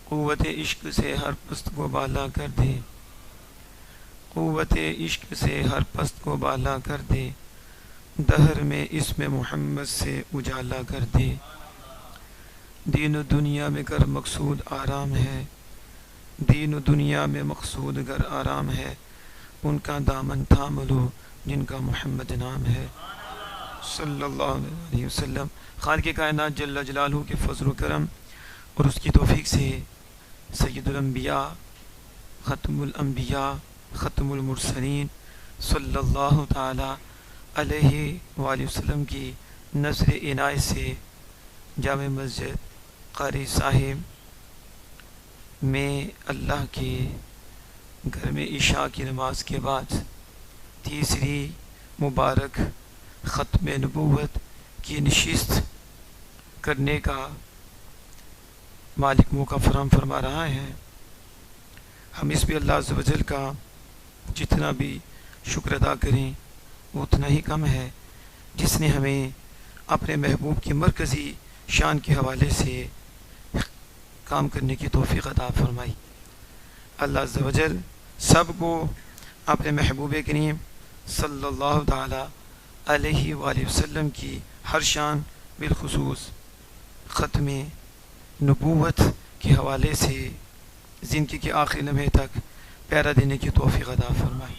قوت عشق سے ہر پست کو بالا کر دے، قوت عشق سے ہر پست کو بالا کر دے، دہر میں اسم محمد سے اجالا کر دے۔ دین و دنیا میں گر مقصود آرام ہے، دین و دنیا میں مقصود گر آرام ہے، ان کا دامن تھام لو جن کا محمد نام ہے صلی اللہ علیہ وسلم۔ خالق کائنات جل جلالہ کے فضل و کرم اور اس کی توفیق سے سید الانبیاء، ختم الانبیاء، ختم المرسلین صلی اللہ تعالی علیہ وآلہ وسلم کی نظر عنایت سے جامع مسجد قاری صاحب میں اللہ کے گھر میں عشاء کی نماز کے بعد تیسری مبارک ختم نبوت کی نشست کرنے کا مالک موقع فراہم فرما رہا ہے۔ ہم اس پہ اللہ عز و جل کا جتنا بھی شکر ادا کریں وہ اتنا ہی کم ہے، جس نے ہمیں اپنے محبوب کی مرکزی شان کے حوالے سے کام کرنے کی توفیق عطا فرمائی۔ اللہ عز و جل سب کو اپنے محبوب کریم صلی اللہ تعالی علیہ وآلہ وسلم کی ہر شان بالخصوص ختم نبوت کے حوالے سے زندگی کے آخری لمحے تک پیارا دینے کی توفیق عطا فرمائے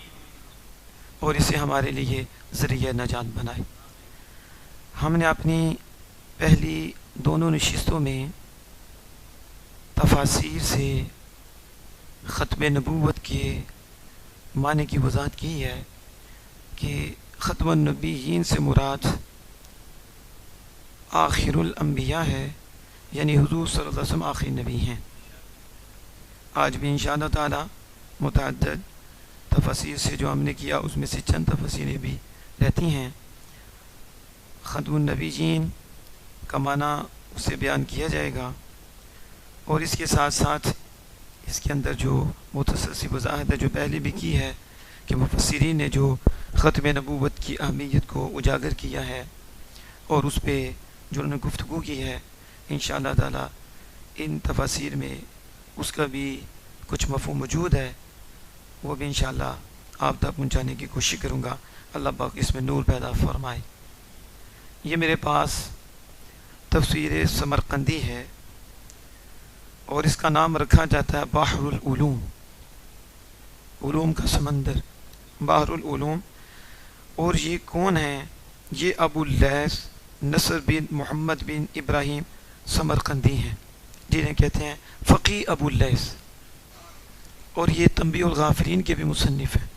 اور اسے ہمارے لیے ذریعہ نجات بنائے۔ ہم نے اپنی پہلی دونوں نشستوں میں تفاسیر سے ختم نبوت کے معنی کی وضاحت کی ہے کہ ختم النبیین سے مراد آخر الانبیاء ہے، یعنی حضور صلی اللہ علیہ وسلم آخری نبی ہیں۔ آج بھی انشاءاللہ تعالی متعدد تفاسیر سے جو ہم نے کیا اس میں سے چند تفاسیریں بھی رہتی ہیں۔ ختم النبیین کا معنی اسے بیان کیا جائے گا، اور اس کے ساتھ ساتھ اس کے اندر جو مختصر سی وضاحت ہے جو پہلے بھی کی ہے کہ مفسرین نے جو ختم نبوت کی اہمیت کو اجاگر کیا ہے اور اس پہ جو انہوں نے گفتگو کی ہے، انشاءاللہ تعالی ان تفاسیر میں اس کا بھی کچھ مفہوم موجود ہے، وہ بھی انشاءاللہ آپ تک پہنچانے کی کوشش کروں گا۔ اللہ پاک اس میں نور پیدا فرمائے۔ یہ میرے پاس تفسیر سمرقندی ہے اور اس کا نام رکھا جاتا ہے بحر العلوم، علوم کا سمندر، بحر العلوم۔ اور یہ کون ہیں؟ یہ ابو اللیث نصر بن محمد بن ابراہیم سمرقندی ہیں، جنہیں کہتے ہیں فقی ابو اللیث، اور یہ تنبیہ الغافلین کے بھی مصنف ہیں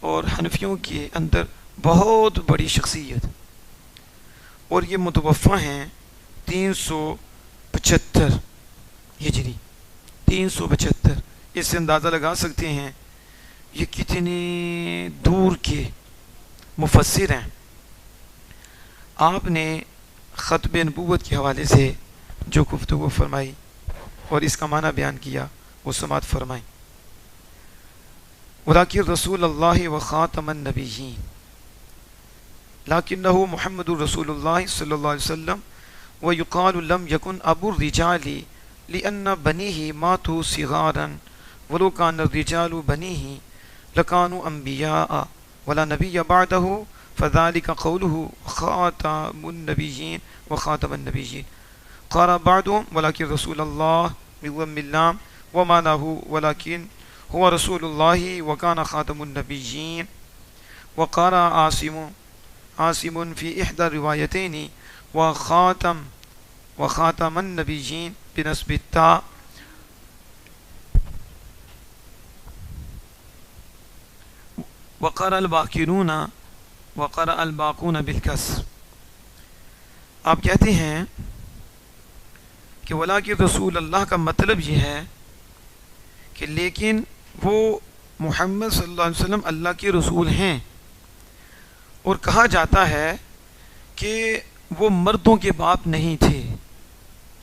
اور حنفیوں کے اندر بہت بڑی شخصیت، اور یہ متوفہ ہیں 375 ہجری، 375۔ اس سے اندازہ لگا سکتے ہیں یہ کتنے دور کے مفسر ہیں۔ آپ نے ختم نبوت کے حوالے سے جو گفتگو فرمائی اور اس کا معنی بیان کیا وہ سماعت فرمائیں۔ وَلَٰكِن رسول اللہ وخاتم النبیین، لکنہ محمد رسول اللہ صلی اللہ علیہ وسلم ویقال لم یکن ابو الرجال لأن بنیہ ماتوا صغارا ولو کان الرجال بنیہ لکانوا انبیاء ولا نبی بعدہ فذلك قوله خاتم النبیین وخاتم النبیین۔ قال بعضهم ولكن رسول الله بضم اللام ومعناه ولكن هو رسول الله وكان خاتم النبيين۔ وقال عاصم في إحدى الروايتين وخاتم النبيين بنسب التاء۔ وقرأ الباقون بالكسر۔ آپ کہتے ہیں کہ ولیکن رسول اللہ کا مطلب یہ ہے کہ لیکن وہ محمد صلی اللہ علیہ وسلم اللہ کے رسول ہیں، اور کہا جاتا ہے کہ وہ مردوں کے باپ نہیں تھے۔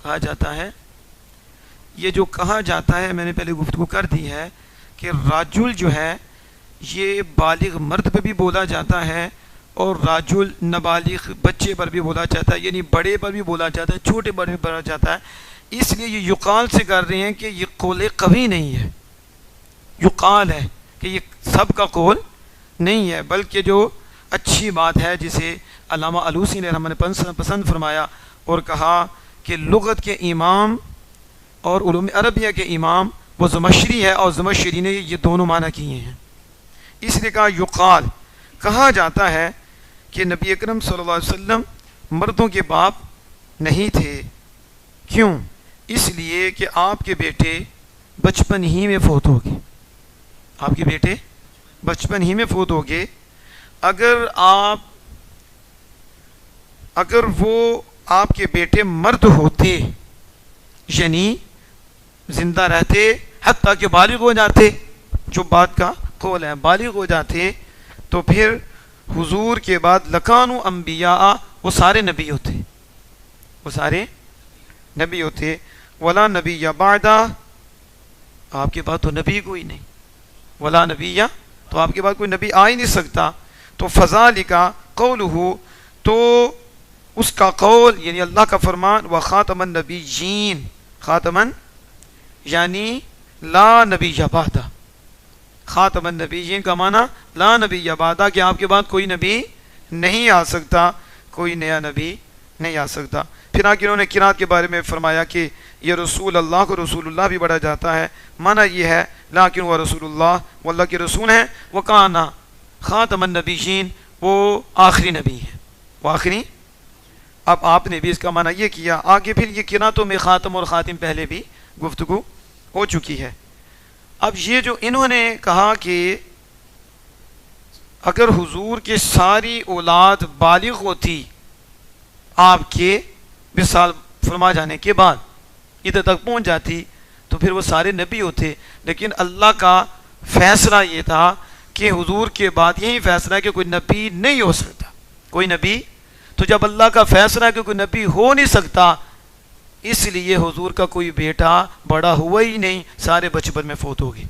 کہا جاتا ہے، یہ جو کہا جاتا ہے میں نے پہلے گفتگو کر دی ہے کہ راجل جو ہے یہ بالغ مرد پہ بھی بولا جاتا ہے اور راجل نابالغ بچے پر بھی بولا جاتا ہے، یعنی بڑے پر بھی بولا جاتا ہے، چھوٹے پر بھی بولا جاتا ہے۔ اس لیے یہ یقال سے کر رہے ہیں کہ یہ قول قوی نہیں ہے، یقال ہے کہ یہ سب کا قول نہیں ہے، بلکہ جو اچھی بات ہے جسے علامہ علوسی نے ہم نے پسند فرمایا اور کہا کہ لغت کے امام اور علوم عربیہ کے امام وہ زمخشری ہے، اور زمخشری نے یہ دونوں معنی کیے ہیں، اس لیے کہا یقال۔ کہا جاتا ہے کہ نبی اکرم صلی اللہ علیہ وسلم مردوں کے باپ نہیں تھے، کیوں؟ اس لیے کہ آپ کے بیٹے بچپن ہی میں فوت ہو گئے، آپ کے بیٹے بچپن ہی میں فوت ہو گئے۔ اگر وہ آپ کے بیٹے مرد ہوتے، یعنی زندہ رہتے حتیٰ کہ بالغ ہو جاتے، جو بات کا قول ہے بالغ ہو جاتے، تو پھر حضور کے بعد لکانو انبیاء، وہ سارے نبی ہوتے، وہ سارے نبی ہوتے، ولا نبی بعدہ، آپ کے بعد تو نبی کوئی نہیں، ولا نبی، تو آپ کے بعد کوئی نبی آ ہی نہیں سکتا۔ تو فذالک قولہ، تو اس کا قول یعنی اللہ کا فرمان، وخاتم النبیین، خاتمن یعنی لا نبی بعدہ، خاتم النبیین کا معنی لا نبی بعدہ، کہ آپ کے بعد کوئی نبی نہیں آ سکتا، کوئی نیا نبی نہیں آ سکتا۔ پھر آگے انہوں نے قرات کے بارے میں فرمایا کہ یہ رسول اللہ کو رسول اللہ بھی پڑھا جاتا ہے، معنی یہ ہے لیکن وہ رسول اللہ، وہ اللہ کے رسول ہیں، وہ کانا خاتم النبیین، وہ آخری نبی ہیں، وہ آخری۔ اب آپ نے بھی اس کا معنی یہ کیا، آگے پھر یہ قراتوں میں خاتم اور خاتم پہلے بھی گفتگو ہو چکی ہے۔ اب یہ جو انہوں نے کہا کہ اگر حضور کی ساری اولاد بالغ ہوتی آپ کے وصال فرما جانے کے بعد، ادھر تک پہنچ جاتی، تو پھر وہ سارے نبی ہوتے، لیکن اللہ کا فیصلہ یہ تھا کہ حضور کے بعد یہی فیصلہ ہے کہ کوئی نبی نہیں ہو سکتا، کوئی نبی۔ تو جب اللہ کا فیصلہ ہے کہ کوئی نبی ہو نہیں سکتا، اس لیے حضور کا کوئی بیٹا بڑا ہوا ہی نہیں، سارے بچپن میں فوت ہو گئے۔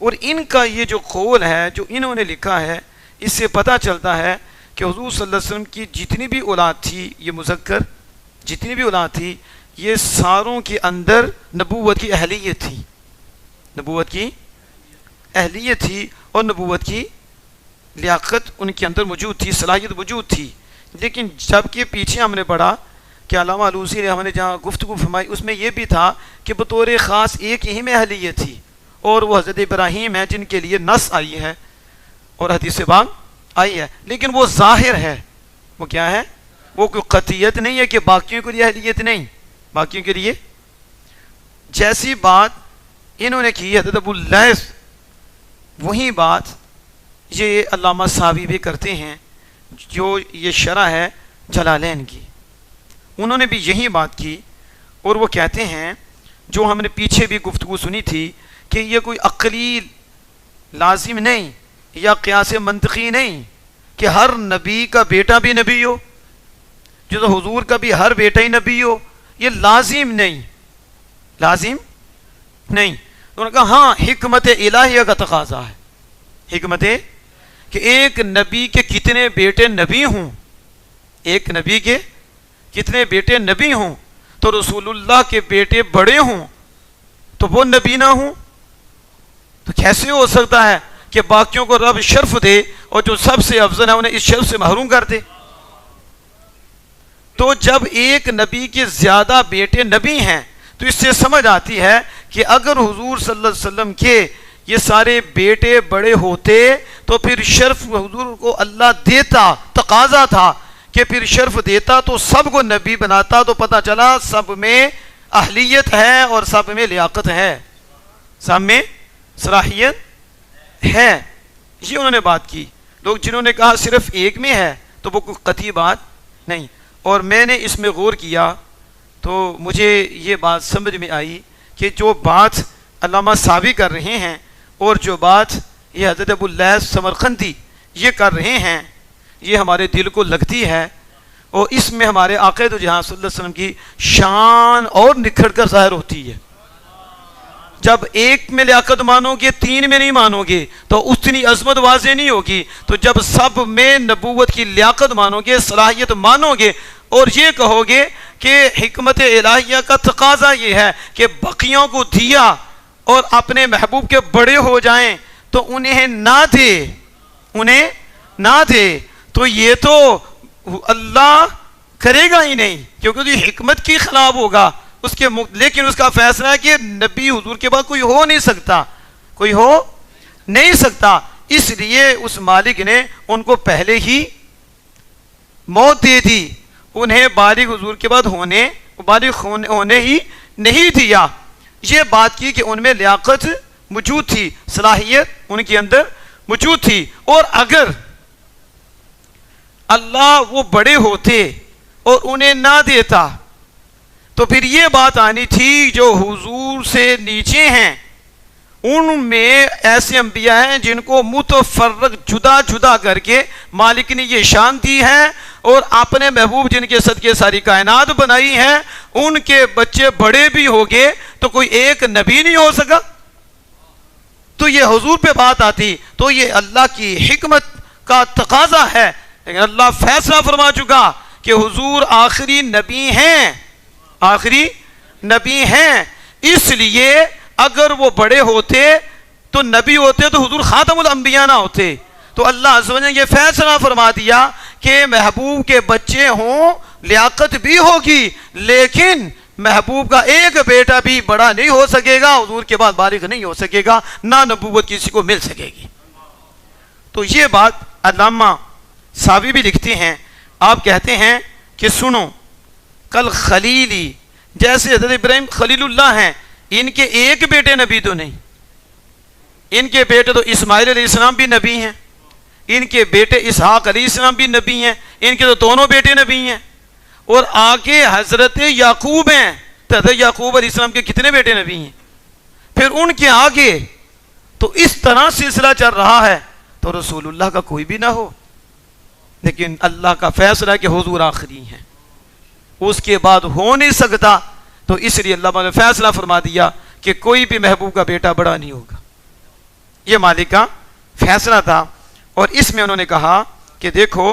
اور ان کا یہ جو قول ہے جو انہوں نے لکھا ہے، اس سے پتہ چلتا ہے کہ حضور صلی اللہ علیہ وسلم کی جتنی بھی اولاد تھی، یہ مذکر جتنی بھی اولاد تھی، یہ ساروں کے اندر نبوت کی اہلیت تھی، نبوت کی اہلیت تھی، اور نبوت کی لیاقت ان کے اندر موجود تھی، صلاحیت موجود تھی۔ لیکن جب کہ پیچھے ہم نے پڑھا کہ علامہ علوسی نے ہم نے جہاں گفتگو فرمائی، اس میں یہ بھی تھا کہ بطور خاص ایک ہی میں اہلیت تھی، اور وہ حضرت ابراہیم ہے جن کے لیے نص آئی ہے اور حدیث باب آئی ہے، لیکن وہ ظاہر ہے، وہ کیا ہے؟ وہ کوئی قطعیت نہیں ہے کہ باقیوں کے لیے اہلیت نہیں، باقیوں کے لیے۔ جیسی بات انہوں نے کی حضرت ابو اللیث، وہی بات یہ علامہ ساوی بھی کرتے ہیں، جو یہ شرح ہے جلالین کی، انہوں نے بھی یہی بات کی، اور وہ کہتے ہیں جو ہم نے پیچھے بھی گفتگو سنی تھی کہ یہ کوئی عقلی لازم نہیں یا قیاس منطقی نہیں کہ ہر نبی کا بیٹا بھی نبی ہو، جو تو حضور کا بھی ہر بیٹا ہی نبی ہو، یہ لازم نہیں، لازم نہیں۔ انہوں نے کہا ہاں حکمت الہیہ کا تقاضا ہے، حکمت کہ ایک نبی کے کتنے بیٹے نبی ہوں، ایک نبی کے کتنے بیٹے نبی ہوں، تو رسول اللہ کے بیٹے بڑے ہوں تو وہ نبی نہ ہوں، تو کیسے ہو سکتا ہے کہ باقیوں کو رب شرف دے اور جو سب سے افضل ہے انہیں اس شرف سے محروم کر دے؟ تو جب ایک نبی کے زیادہ بیٹے نبی ہیں تو اس سے سمجھ آتی ہے کہ اگر حضور صلی اللہ علیہ وسلم کے یہ سارے بیٹے بڑے ہوتے تو پھر شرف حضور کو اللہ دیتا، تقاضا تھا کہ پھر شرف دیتا تو سب کو نبی بناتا، تو پتہ چلا سب میں اہلیت ہے اور سب میں لیاقت ہے، سب میں صلاحیت ہے۔ یہ انہوں نے بات کی۔ لوگ جنہوں نے کہا صرف ایک میں ہے تو وہ کوئی قطعی بات نہیں، اور میں نے اس میں غور کیا تو مجھے یہ بات سمجھ میں آئی کہ جو بات علامہ ساوی کر رہے ہیں اور جو بات یہ حضرت ابو اللیث سمرقندی یہ کر رہے ہیں، یہ ہمارے دل کو لگتی ہے، اور اس میں ہمارے آقا دو جہاں صلی اللہ علیہ وسلم کی شان اور نکھر کر ظاہر ہوتی ہے۔ جب ایک میں لیاقت مانو گے، تین میں نہیں مانو گے تو اتنی عظمت واضح نہیں ہوگی، تو جب سب میں نبوت کی لیاقت مانو گے، صلاحیت مانو گے، اور یہ کہو گے کہ حکمت الہیہ کا تقاضا یہ ہے کہ بقیوں کو دیا اور اپنے محبوب کے بڑے ہو جائیں تو انہیں نہ دے تو یہ تو اللہ کرے گا ہی نہیں، کیونکہ یہ حکمت کی خلاف ہوگا لیکن اس کا فیصلہ ہے کہ نبی حضور کے بعد کوئی ہو نہیں سکتا، اس لیے اس مالک نے ان کو پہلے ہی موت دے دی، انہیں بالغ حضور کے بعد ہونے ہی نہیں دیا۔ یہ بات کی کہ ان میں لیاقت موجود تھی، صلاحیت ان کے اندر موجود تھی، اور اگر اللہ وہ بڑے ہوتے اور انہیں نہ دیتا تو پھر یہ بات آنی تھی جو حضور سے نیچے ہیں ان میں ایسے انبیاء ہیں جن کو متفرق جدا جدا کر کے مالک نے یہ شان دی ہے، اور اپنے محبوب جن کے صدقے ساری کائنات بنائی ہے ان کے بچے بڑے بھی ہو گئے تو کوئی ایک نبی نہیں ہو سکا، تو یہ حضور پہ بات آتی تو یہ اللہ کی حکمت کا تقاضا ہے، لیکن اللہ فیصلہ فرما چکا کہ حضور آخری نبی ہیں، اس لیے اگر وہ بڑے ہوتے تو نبی ہوتے تو حضور خاتم الانبیاء نہ ہوتے، تو اللہ عز و جل نے یہ فیصلہ فرما دیا کہ محبوب کے بچے ہوں، لیاقت بھی ہوگی، لیکن محبوب کا ایک بیٹا بھی بڑا نہیں ہو سکے گا، حضور کے بعد بالغ نہیں ہو سکے گا، نہ نبوت کسی کو مل سکے گی۔ تو یہ بات علامہ ساوی بھی لکھتے ہیں، آپ کہتے ہیں کہ سنو، کل خلیلی، جیسے حضرت ابراہیم خلیل اللہ ہیں، ان کے ایک بیٹے نبی تو نہیں، ان کے بیٹے تو اسماعیل علیہ السلام بھی نبی ہیں، ان کے بیٹے اسحاق علیہ السلام بھی نبی ہیں، ان کے تو دونوں بیٹے نبی ہیں، اور آگے حضرت یعقوب ہیں، تو حضرت یعقوب علیہ السلام کے کتنے بیٹے نبی ہیں، پھر ان کے آگے، تو اس طرح سلسلہ چل رہا ہے تو رسول اللہ کا کوئی بھی نہ ہو، لیکن اللہ کا فیصلہ ہے کہ حضور آخری ہیں، اس کے بعد ہو نہیں سکتا، تو اس لیے اللہ نے فیصلہ فرما دیا کہ کوئی بھی محبوب کا بیٹا بڑا نہیں ہوگا۔ یہ مالک کا فیصلہ تھا، اور اس میں انہوں نے کہا کہ دیکھو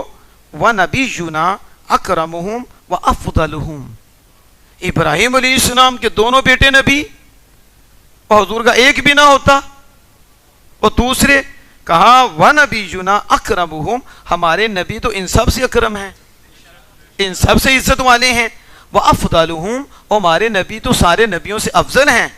وَنَبِيُّنَا أَكْرَمُهُمْ وَأَفْضَلُهُمْ، ابراہیم علیہ السلام کے دونوں بیٹے نبی اور حضور کا ایک بھی نہ ہوتا، اور دوسرے کہا وَنَبِيُّنَا أَكْرَمُهُمْ، ہمارے نبی تو ان سب سے اکرم ہیں، ان سب سے عزت والے ہیں، وَأَفْضَلُهُمْ، ہمارے نبی تو سارے نبیوں سے افضل ہیں،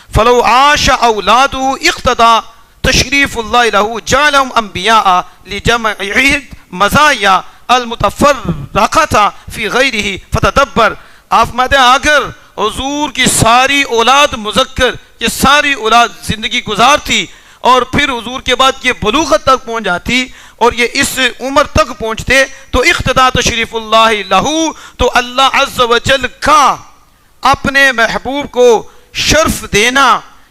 فَلَوْ عَاشَ أَوْلَادُهُ اِقْتَدَى تشریف اللہ لہو جعلہم انبیاء لجمعہ مزایا المتفرقہ فی غیرہ فتدبر۔ آپ فرماتے ہیں اگر حضور کی ساری اولاد مذکر، یہ ساری اولاد زندگی گزار تھی، اور پھر حضور کے بعد یہ بلوغت تک پہنچ جاتی اور یہ اس عمر تک پہنچتے تو اقتدا تشریف اللہ لہو، تو اللہ عز و جل کا اپنے محبوب کو شرف دینا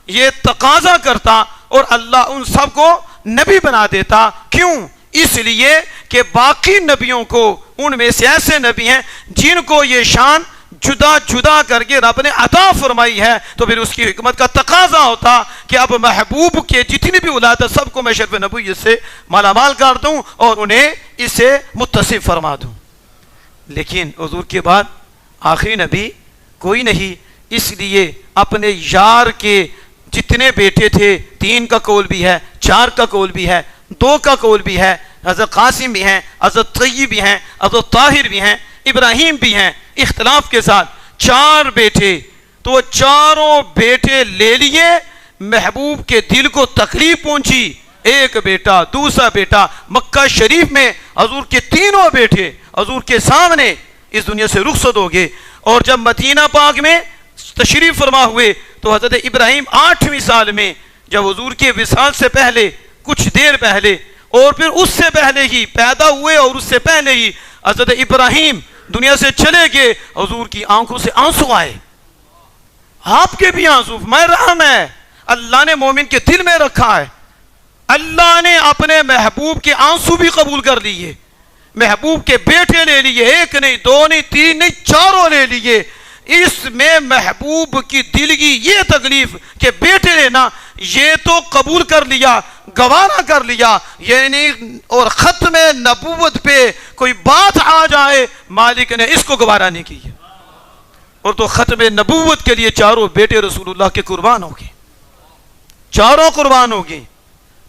یہ تقاضا کرتا، اور اللہ ان سب کو نبی بنا دیتا۔ کیوں؟ اس لیے کہ باقی نبیوں کو ان میں سے ایسے نبی ہیں جن کو یہ شان جدا جدا کر کے رب نے عطا فرمائی ہے، تو پھر اس کی حکمت کا تقاضا ہوتا کہ اب محبوب کے جتنی بھی اولاد ہے سب کو میں شرف نبوت سے مالا مال کر دوں اور انہیں اس سے متصف فرما دوں، لیکن حضور کے بعد آخری نبی کوئی نہیں، اس لیے اپنے یار کے جتنے بیٹے تھے، 3 کا قول بھی ہے، 4 کا قول بھی ہے، 2 کا قول بھی ہے، حضرت قاسم بھی ہیں، حضرت طیب بھی ہیں، حضرت طاہر بھی ہیں، ابراہیم بھی ہیں، اختلاف کے ساتھ 4 بیٹے، تو 4 بیٹے لے لیے، محبوب کے دل کو تکلیف پہنچی، ایک بیٹا، دوسرا بیٹا، مکہ شریف میں حضور کے 3 بیٹے حضور کے سامنے اس دنیا سے رخصت ہو گئے، اور جب مدینہ پاک میں تشریف فرما ہوئے تو حضرت ابراہیم 8ویں سال میں، جب حضور کے وصال سے پہلے کچھ دیر پہلے اور پھر اس سے پہلے ہی پیدا ہوئے، اور اس سے پہلے ہی حضرت ابراہیم دنیا سے چلے گئے، حضور کی آنکھوں سے آنسو آئے، آپ کے بھی آنسو، میں رحم ہے اللہ نے مومن کے دل میں رکھا ہے، اللہ نے اپنے محبوب کے آنسو بھی قبول کر لیے، محبوب کے بیٹے لے لیے، 1 نہیں 2 نہیں 3 نہیں 4 لے لیے، اس میں محبوب کی دل کی یہ تکلیف کہ بیٹے لینا یہ تو قبول کر لیا، گوارا کر لیا، یعنی اور ختم نبوت پہ کوئی بات آ جائے مالک نے اس کو گوارا نہیں کیا، اور تو ختم نبوت کے لیے چاروں بیٹے رسول اللہ کے قربان ہو گئے، چاروں قربان ہو گئے۔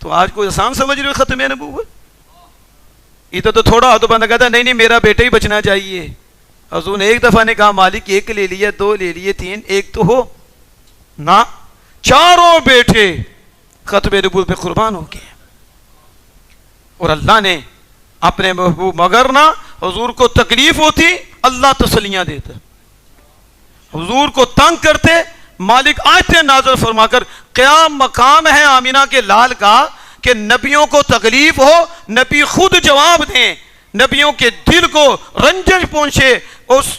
تو آج کوئی آسان سمجھ رہے ختم نبوت؟ ادھر تو تھوڑا ہاتھوں بندہ کہتا نہیں نہیں میرا بیٹا ہی بچنا چاہیے۔ حضور نے ایک دفعہ نے کہا مالک ایک لے لیا، دو لے لیے، تین، ایک تو ہو نہ، چاروں بیٹے ختم نبوت پہ قربان ہو گئے۔ اور اللہ نے اپنے محبوب، مگر نہ حضور کو تکلیف ہوتی اللہ تسلیاں دیتا، حضور کو تنگ کرتے مالک آیتیں نازل فرما کر، قیام مقام ہے آمینہ کے لال کا کہ نبیوں کو تکلیف ہو نبی خود جواب دیں، نبیوں کے دل کو رنجش پہنچے اس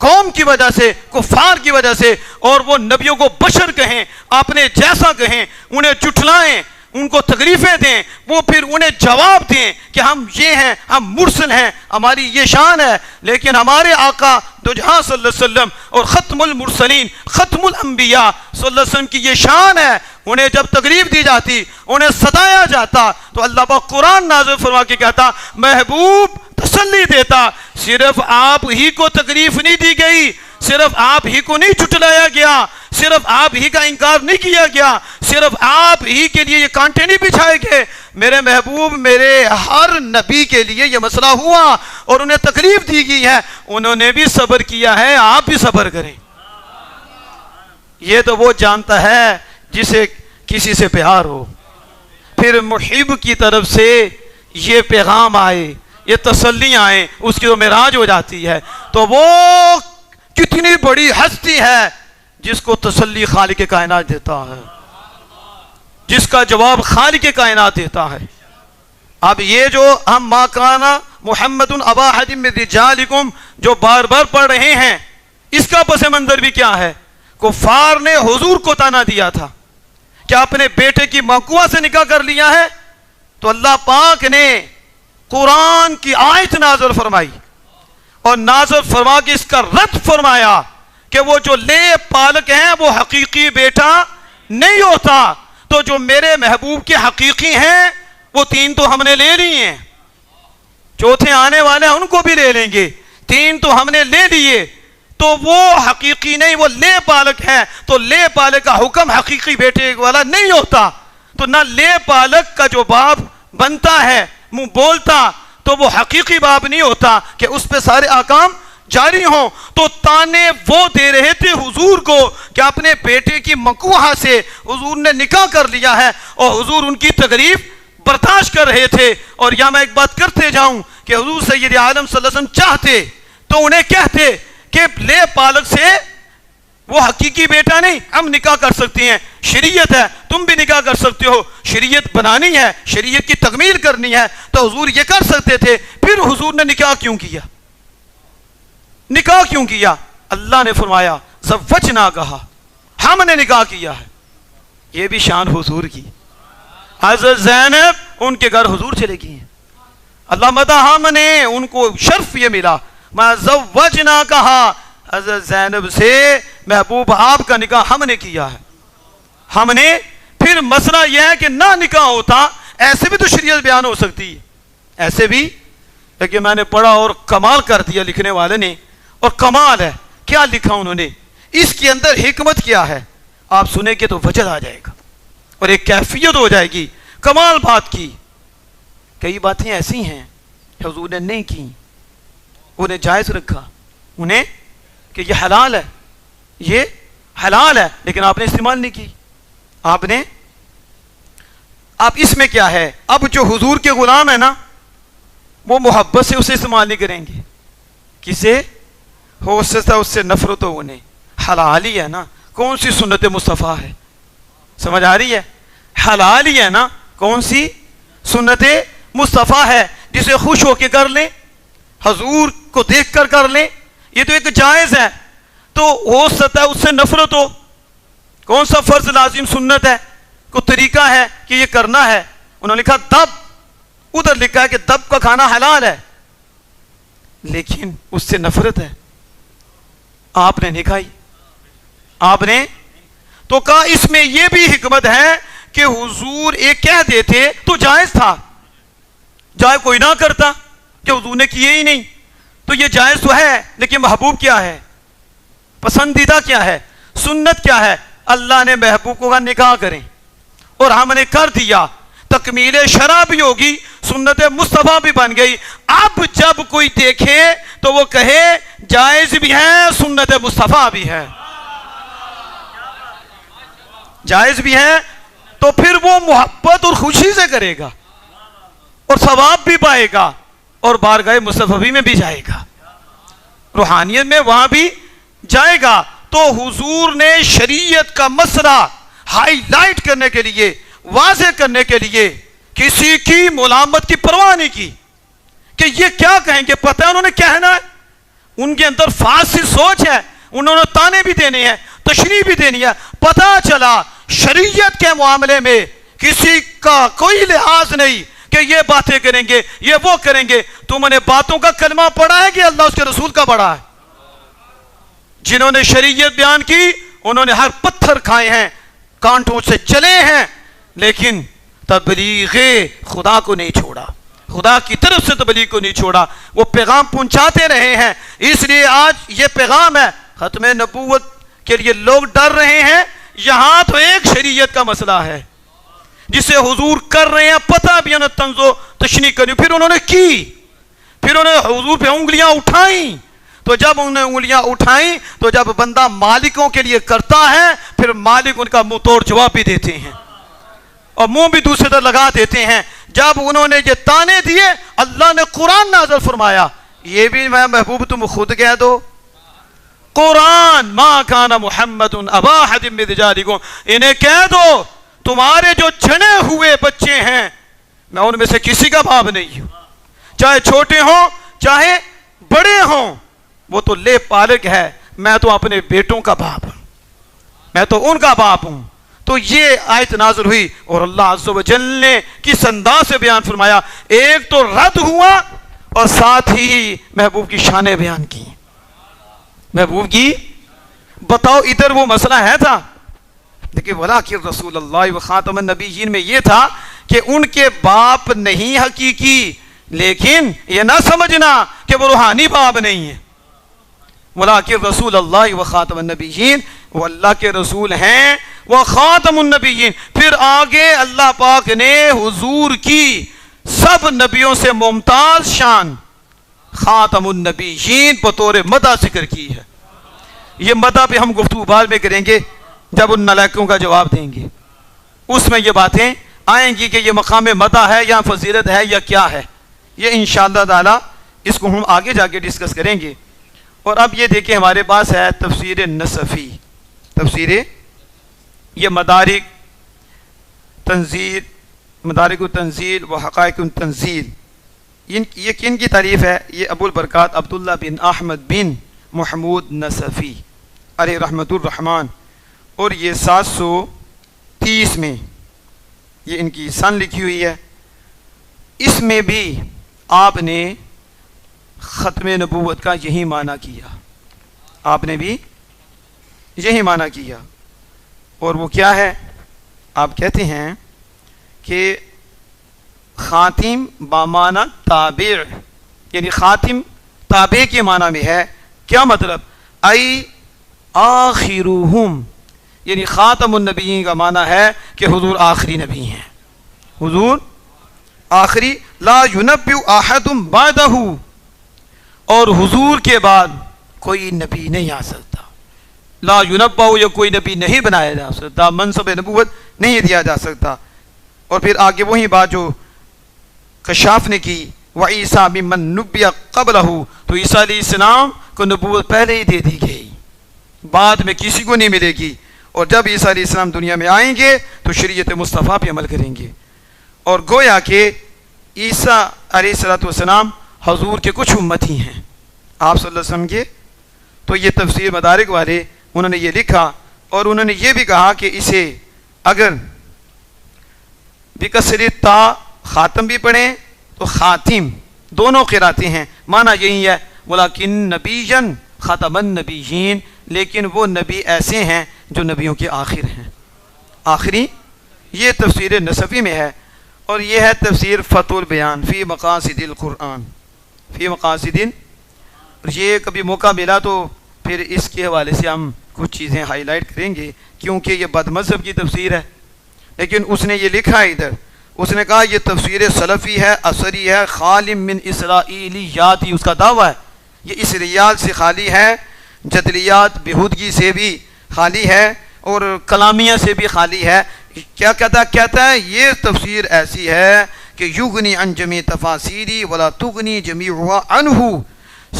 قوم کی وجہ سے، کفار کی وجہ سے، اور وہ نبیوں کو بشر کہیں، اپنے جیسا کہیں، انہیں جھٹلائیں، ان کو تکلیفیں دیں، وہ پھر انہیں جواب دیں کہ ہم یہ ہیں، ہم مرسل ہیں، ہماری یہ شان ہے۔ لیکن ہمارے آقا دو جہاں صلی اللہ علیہ وسلم اور ختم المرسلین، ختم الانبیاء صلی اللہ علیہ وسلم کی یہ شان ہے، انہیں جب تکلیف دی جاتی، انہیں ستایا جاتا تو اللہ پاک قرآن نازل فرما کے کہتا محبوب تسلی دیتا، صرف آپ ہی کو تکلیف نہیں دی گئی، صرف آپ ہی کو نہیں جھٹلایا گیا، صرف آپ ہی کا انکار نہیں کیا گیا، صرف آپ ہی کے لیے یہ کانٹے نہیں بچھائے گئے، میرے محبوب میرے ہر نبی کے لیے یہ مسئلہ ہوا اور انہیں تکلیف دی گئی ہے، انہوں نے بھی صبر کیا ہے، آپ بھی صبر کریں۔ یہ تو وہ جانتا ہے جسے کسی سے پیار ہو، پھر محب کی طرف سے یہ پیغام آئے، یہ تسلیاں آئیں، اس کی تو معراج ہو جاتی ہے، تو وہ کتنی بڑی ہستی ہے جس کو تسلی خالق کائنات دیتا ہے، جس کا جواب خالق کائنات دیتا ہے۔ اب یہ جو ہم ما کانا محمد ابا احد من رجالکم جو بار بار پڑھ رہے ہیں، اس کا پس منظر بھی کیا ہے؟ کفار نے حضور کو تانا دیا تھا کہ اپنے بیٹے کی مقوہ سے نکاح کر لیا ہے، تو اللہ پاک نے قرآن کی آیت نازل فرمائی اور نازل فرما کے اس کا رد فرمایا کہ وہ جو لے پالک ہیں وہ حقیقی بیٹا نہیں ہوتا، تو جو میرے محبوب کے حقیقی ہیں وہ تین تو ہم نے لے لی ہیں، چوتھے آنے والے ہیں ان کو بھی لے لیں گے، تین تو ہم نے لے لیے، تو وہ حقیقی نہیں، وہ لے پالک ہے، تو لے پالک کا حکم حقیقی بیٹے والا نہیں ہوتا، تو نہ لے پالک کا جو باپ بنتا ہے منہ بولتا تو وہ حقیقی باپ نہیں ہوتا کہ اس پہ سارے احکام جاری ہوں۔ تو تانے وہ دے رہے تھے حضور کو کہ اپنے بیٹے کی مقوہہ سے حضور نے نکاح کر لیا ہے، اور حضور ان کی تکلیف برداشت کر رہے تھے۔ اور یہاں میں ایک بات کرتے جاؤں کہ حضور سید عالم صلی اللہ علیہ وسلم چاہتے تو انہیں کہتے کہ لے پالک سے وہ حقیقی بیٹا نہیں، ہم نکاح کر سکتے ہیں، شریعت ہے، تم بھی نکاح کر سکتے ہو، شریعت بنانی ہے، شریعت کی تکمیل کرنی ہے، تو حضور یہ کر سکتے تھے، پھر حضور نے نکاح کیوں کیا؟ نکاح کیوں کیا؟ اللہ نے فرمایا زوجنا کہا، ہم نے نکاح کیا ہے۔ یہ بھی شان حضور کی، حضرت زینب ان کے گھر حضور چلے گئی ہیں، اللہ مدہ ہم نے ان کو شرف یہ ملا، ما زوجنا کہا، حضرت زینب سے محبوب آپ کا نکاح ہم نے کیا ہے، ہم نے۔ پھر مسئلہ یہ ہے کہ نہ نکاح ہوتا، ایسے بھی تو شریعت بیان ہو سکتی ہے، ایسے بھی، لیکن میں نے پڑھا اور کمال کر دیا لکھنے والے نے، اور کمال ہے کیا لکھا انہوں نے، اس کے اندر حکمت کیا ہے آپ سنیں گے تو وجد آ جائے گا اور ایک کیفیت ہو جائے گی کمال بات کی۔ کئی باتیں ایسی ہیں حضور نے نہیں کی، انہیں جائز رکھا، انہیں کہ یہ حلال ہے، یہ حلال ہے، لیکن آپ نے استعمال نہیں کی، آپ نے۔ اب اس میں کیا ہے، اب جو حضور کے غلام ہے نا وہ محبت سے اسے استعمال نہیں کریں گے، کسے ہو سکتا اس سے نفرت ہو، انہیں حلال ہی ہے نا، کون سی سنت مصطفیٰ ہے، سمجھ آ رہی ہے؟ حلال ہی ہے نا، کون سی سنت مصطفیٰ ہے جسے خوش ہو کے کر لیں، حضور کو دیکھ کر کر لیں، یہ تو ایک جائز ہے، تو ہو سکتا ہے اس سے نفرت ہو، کون سا فرض لازم سنت ہے، کوئی طریقہ ہے کہ یہ کرنا ہے، انہوں نے لکھا دب، ادھر لکھا ہے کہ دب کا کھانا حلال ہے، لیکن اس سے نفرت ہے، آپ نے نہیں کھائی، آپ نے تو کہا اس میں یہ بھی حکمت ہے کہ حضور ایک کہہ دیتے تو جائز تھا، جائے کوئی نہ کرتا کہ حضور نے کیے ہی نہیں، تو یہ جائز تو ہے، لیکن محبوب کیا ہے، پسندیدہ کیا ہے، سنت کیا ہے؟ اللہ نے محبوب کو کہا نکاح کریں، اور ہم نے کر دیا، تکمیل شرع بھی ہوگی، سنت مصطفیٰ بھی بن گئی۔ اب جب کوئی دیکھے تو وہ کہے جائز بھی ہے، سنت مصطفیٰ بھی ہے، جائز بھی ہے، تو پھر وہ محبت اور خوشی سے کرے گا اور ثواب بھی پائے گا اور بارگاہ مصطفی میں بھی جائے گا، روحانیت میں وہاں بھی جائے گا۔ تو حضور نے شریعت کا مسئلہ ہائی لائٹ کرنے کے لیے، واضح کرنے کے لیے کسی کی ملامت کی پرواہ نہیں کی کہ یہ کیا کہیں گے، پتہ ہے انہوں نے کہنا ہے، ان کے اندر فاسد سوچ ہے، انہوں نے تانے بھی دینے ہیں، تشریح بھی دینی ہے۔ پتہ چلا شریعت کے معاملے میں کسی کا کوئی لحاظ نہیں کہ یہ باتیں کریں گے، یہ وہ کریں گے۔ تم نے باتوں کا کلمہ پڑھا ہے کہ اللہ اس کے رسول کا پڑھا ہے؟ جنہوں نے شریعت بیان کی انہوں نے ہر پتھر کھائے ہیں، کانٹوں سے چلے ہیں، لیکن تبلیغ خدا کو نہیں چھوڑا، خدا کی طرف سے تبلیغ کو نہیں چھوڑا، وہ پیغام پہنچاتے رہے ہیں۔ اس لیے آج یہ پیغام ہے، ختم نبوت کے لیے لوگ ڈر رہے ہیں، یہاں تو ایک شریعت کا مسئلہ ہے جسے حضور کر رہے ہیں، پتہ بھی انہیں طنز و تشنیع کرنی، پھر انہوں نے کی، پھر انہوں نے حضور پہ انگلیاں اٹھائیں، تو جب انہوں نے انگلیاں اٹھائیں تو جب بندہ مالکوں کے لیے کرتا ہے پھر مالک ان کا منہ توڑ جواب بھی دیتے ہیں اور منہ بھی دوسری طرف لگا دیتے ہیں۔ جب انہوں نے یہ تانے دیے، اللہ نے قرآن نازل فرمایا، یہ بھی میں محبوب تم خود کہہ دو، قرآن ما کان محمد ابا احد من رجالکم، انہیں کہہ دو تمہارے جو چنے ہوئے بچے ہیں میں ان میں سے کسی کا باپ نہیں ہوں، چاہے چھوٹے ہوں چاہے بڑے ہوں، وہ تو لے پالک ہے، میں تو اپنے بیٹوں کا باپ ہوں، میں تو ان کا باپ ہوں۔ تو یہ آیت نازل ہوئی اور اللہ عز و جل نے کس انداز سے بیان فرمایا، ایک تو رد ہوا اور ساتھ ہی محبوب کی شانیں بیان کی، محبوب کی۔ بتاؤ ادھر وہ مسئلہ ہے تھا، دیکھیں وَلَٰكِن رسول اللہ و خاتم النبیین میں یہ تھا کہ ان کے باپ نہیں حقیقی، لیکن یہ نہ سمجھنا کہ وہ روحانی باپ نہیں ہے۔ وَلَٰكِن رسول اللہ و خاتم النبیین، وہ اللہ کے رسول ہیں، وہ خاتم النبیین۔ پھر آگے اللہ پاک نے حضور کی سب نبیوں سے ممتاز شان خاتم النبیین بطور مدح ذکر کی ہے۔ یہ مدح پہ ہم گفتگو بعد میں کریں گے جب ان نالائقوں کا جواب دیں گے، اس میں یہ باتیں آئیں گی کہ یہ مقام مدح ہے یا فضیلت ہے یا کیا ہے، یہ انشاءاللہ تعالی اس کو ہم آگے جا کے ڈسکس کریں گے۔ اور اب یہ دیکھیں ہمارے پاس ہے تفسیر نصفی، تفسیر یہ مدارک تنزیل، مدارک التنزیل و حقائق التنزیل، یہ کن کی تعریف ہے؟ یہ ابو البرکات عبداللہ بن احمد بن محمود نصفی علیہ رحمت الرحمن، اور یہ 730 میں یہ ان کی سن لکھی ہوئی ہے۔ اس میں بھی آپ نے ختم نبوت کا یہی معنی کیا، آپ نے بھی یہی معنی کیا، اور وہ کیا ہے؟ آپ کہتے ہیں کہ خاتم بامانہ تابع، یعنی خاتم تابع کے معنی میں ہے۔ کیا مطلب؟ ای آخرہم، یعنی خاتم النبیین کا معنی ہے کہ حضور آخری نبی ہیں، حضور آخری، لا ینبئ احد بعدہ، اور حضور کے بعد کوئی نبی نہیں آ سکتا، لا ینبئ، یا کوئی نبی نہیں بنایا جا سکتا، منصب نبوت نہیں دیا جا سکتا۔ اور پھر آگے وہی بات جو کشاف نے کی، وعیسیٰ ممن نبئ قبلہ، تو عیسیٰ علیہ السلام کو نبوت پہلے ہی دے دی گئی، بعد میں کسی کو نہیں ملے گی، اور جب عیسیٰ علیہ السلام دنیا میں آئیں گے تو شریعت مصطفیٰ پہ عمل کریں گے۔ اور گویا کہ عیسیٰ علیہ السلام حضور کے کچھ امتی ہیں آپ صلی اللہ علیہ وسلم کے۔ تو یہ تفسیر مدارک والے انہوں نے یہ لکھا، اور انہوں نے یہ بھی کہا کہ اسے اگر بکسر تا خاتم بھی پڑھیں تو خاتم، دونوں قراتیں ہیں، معنی یہی ہے، ولیکن نبیًا خاتم النبیین، لیکن وہ نبی ایسے ہیں جو نبیوں کے آخر ہیں، آخری یہ تفسیر نصفی میں ہے، اور یہ ہے تفسیر فتح البیان فی مقاصد القرآن، فی مقاصد. یہ کبھی موقع ملا تو پھر اس کے حوالے سے ہم کچھ چیزیں ہائی لائٹ کریں گے، کیونکہ یہ بد مذہب کی تفسیر ہے. لیکن اس نے یہ لکھا ہے ادھر، اس نے کہا یہ تفسیر سلفی ہے، اثری ہے، خالی من اسرائیلیات، ہی اس کا دعویٰ ہے یہ اسرائیلیات سے خالی ہے، جدلیات بہودگی سے بھی خالی ہے، اور کلامیہ سے بھی خالی ہے. کیا کہتا ہے یہ تفسیر ایسی ہے کہ یغنی عن جمیع تفاسیری ولا تغنی جمیعها عنہ،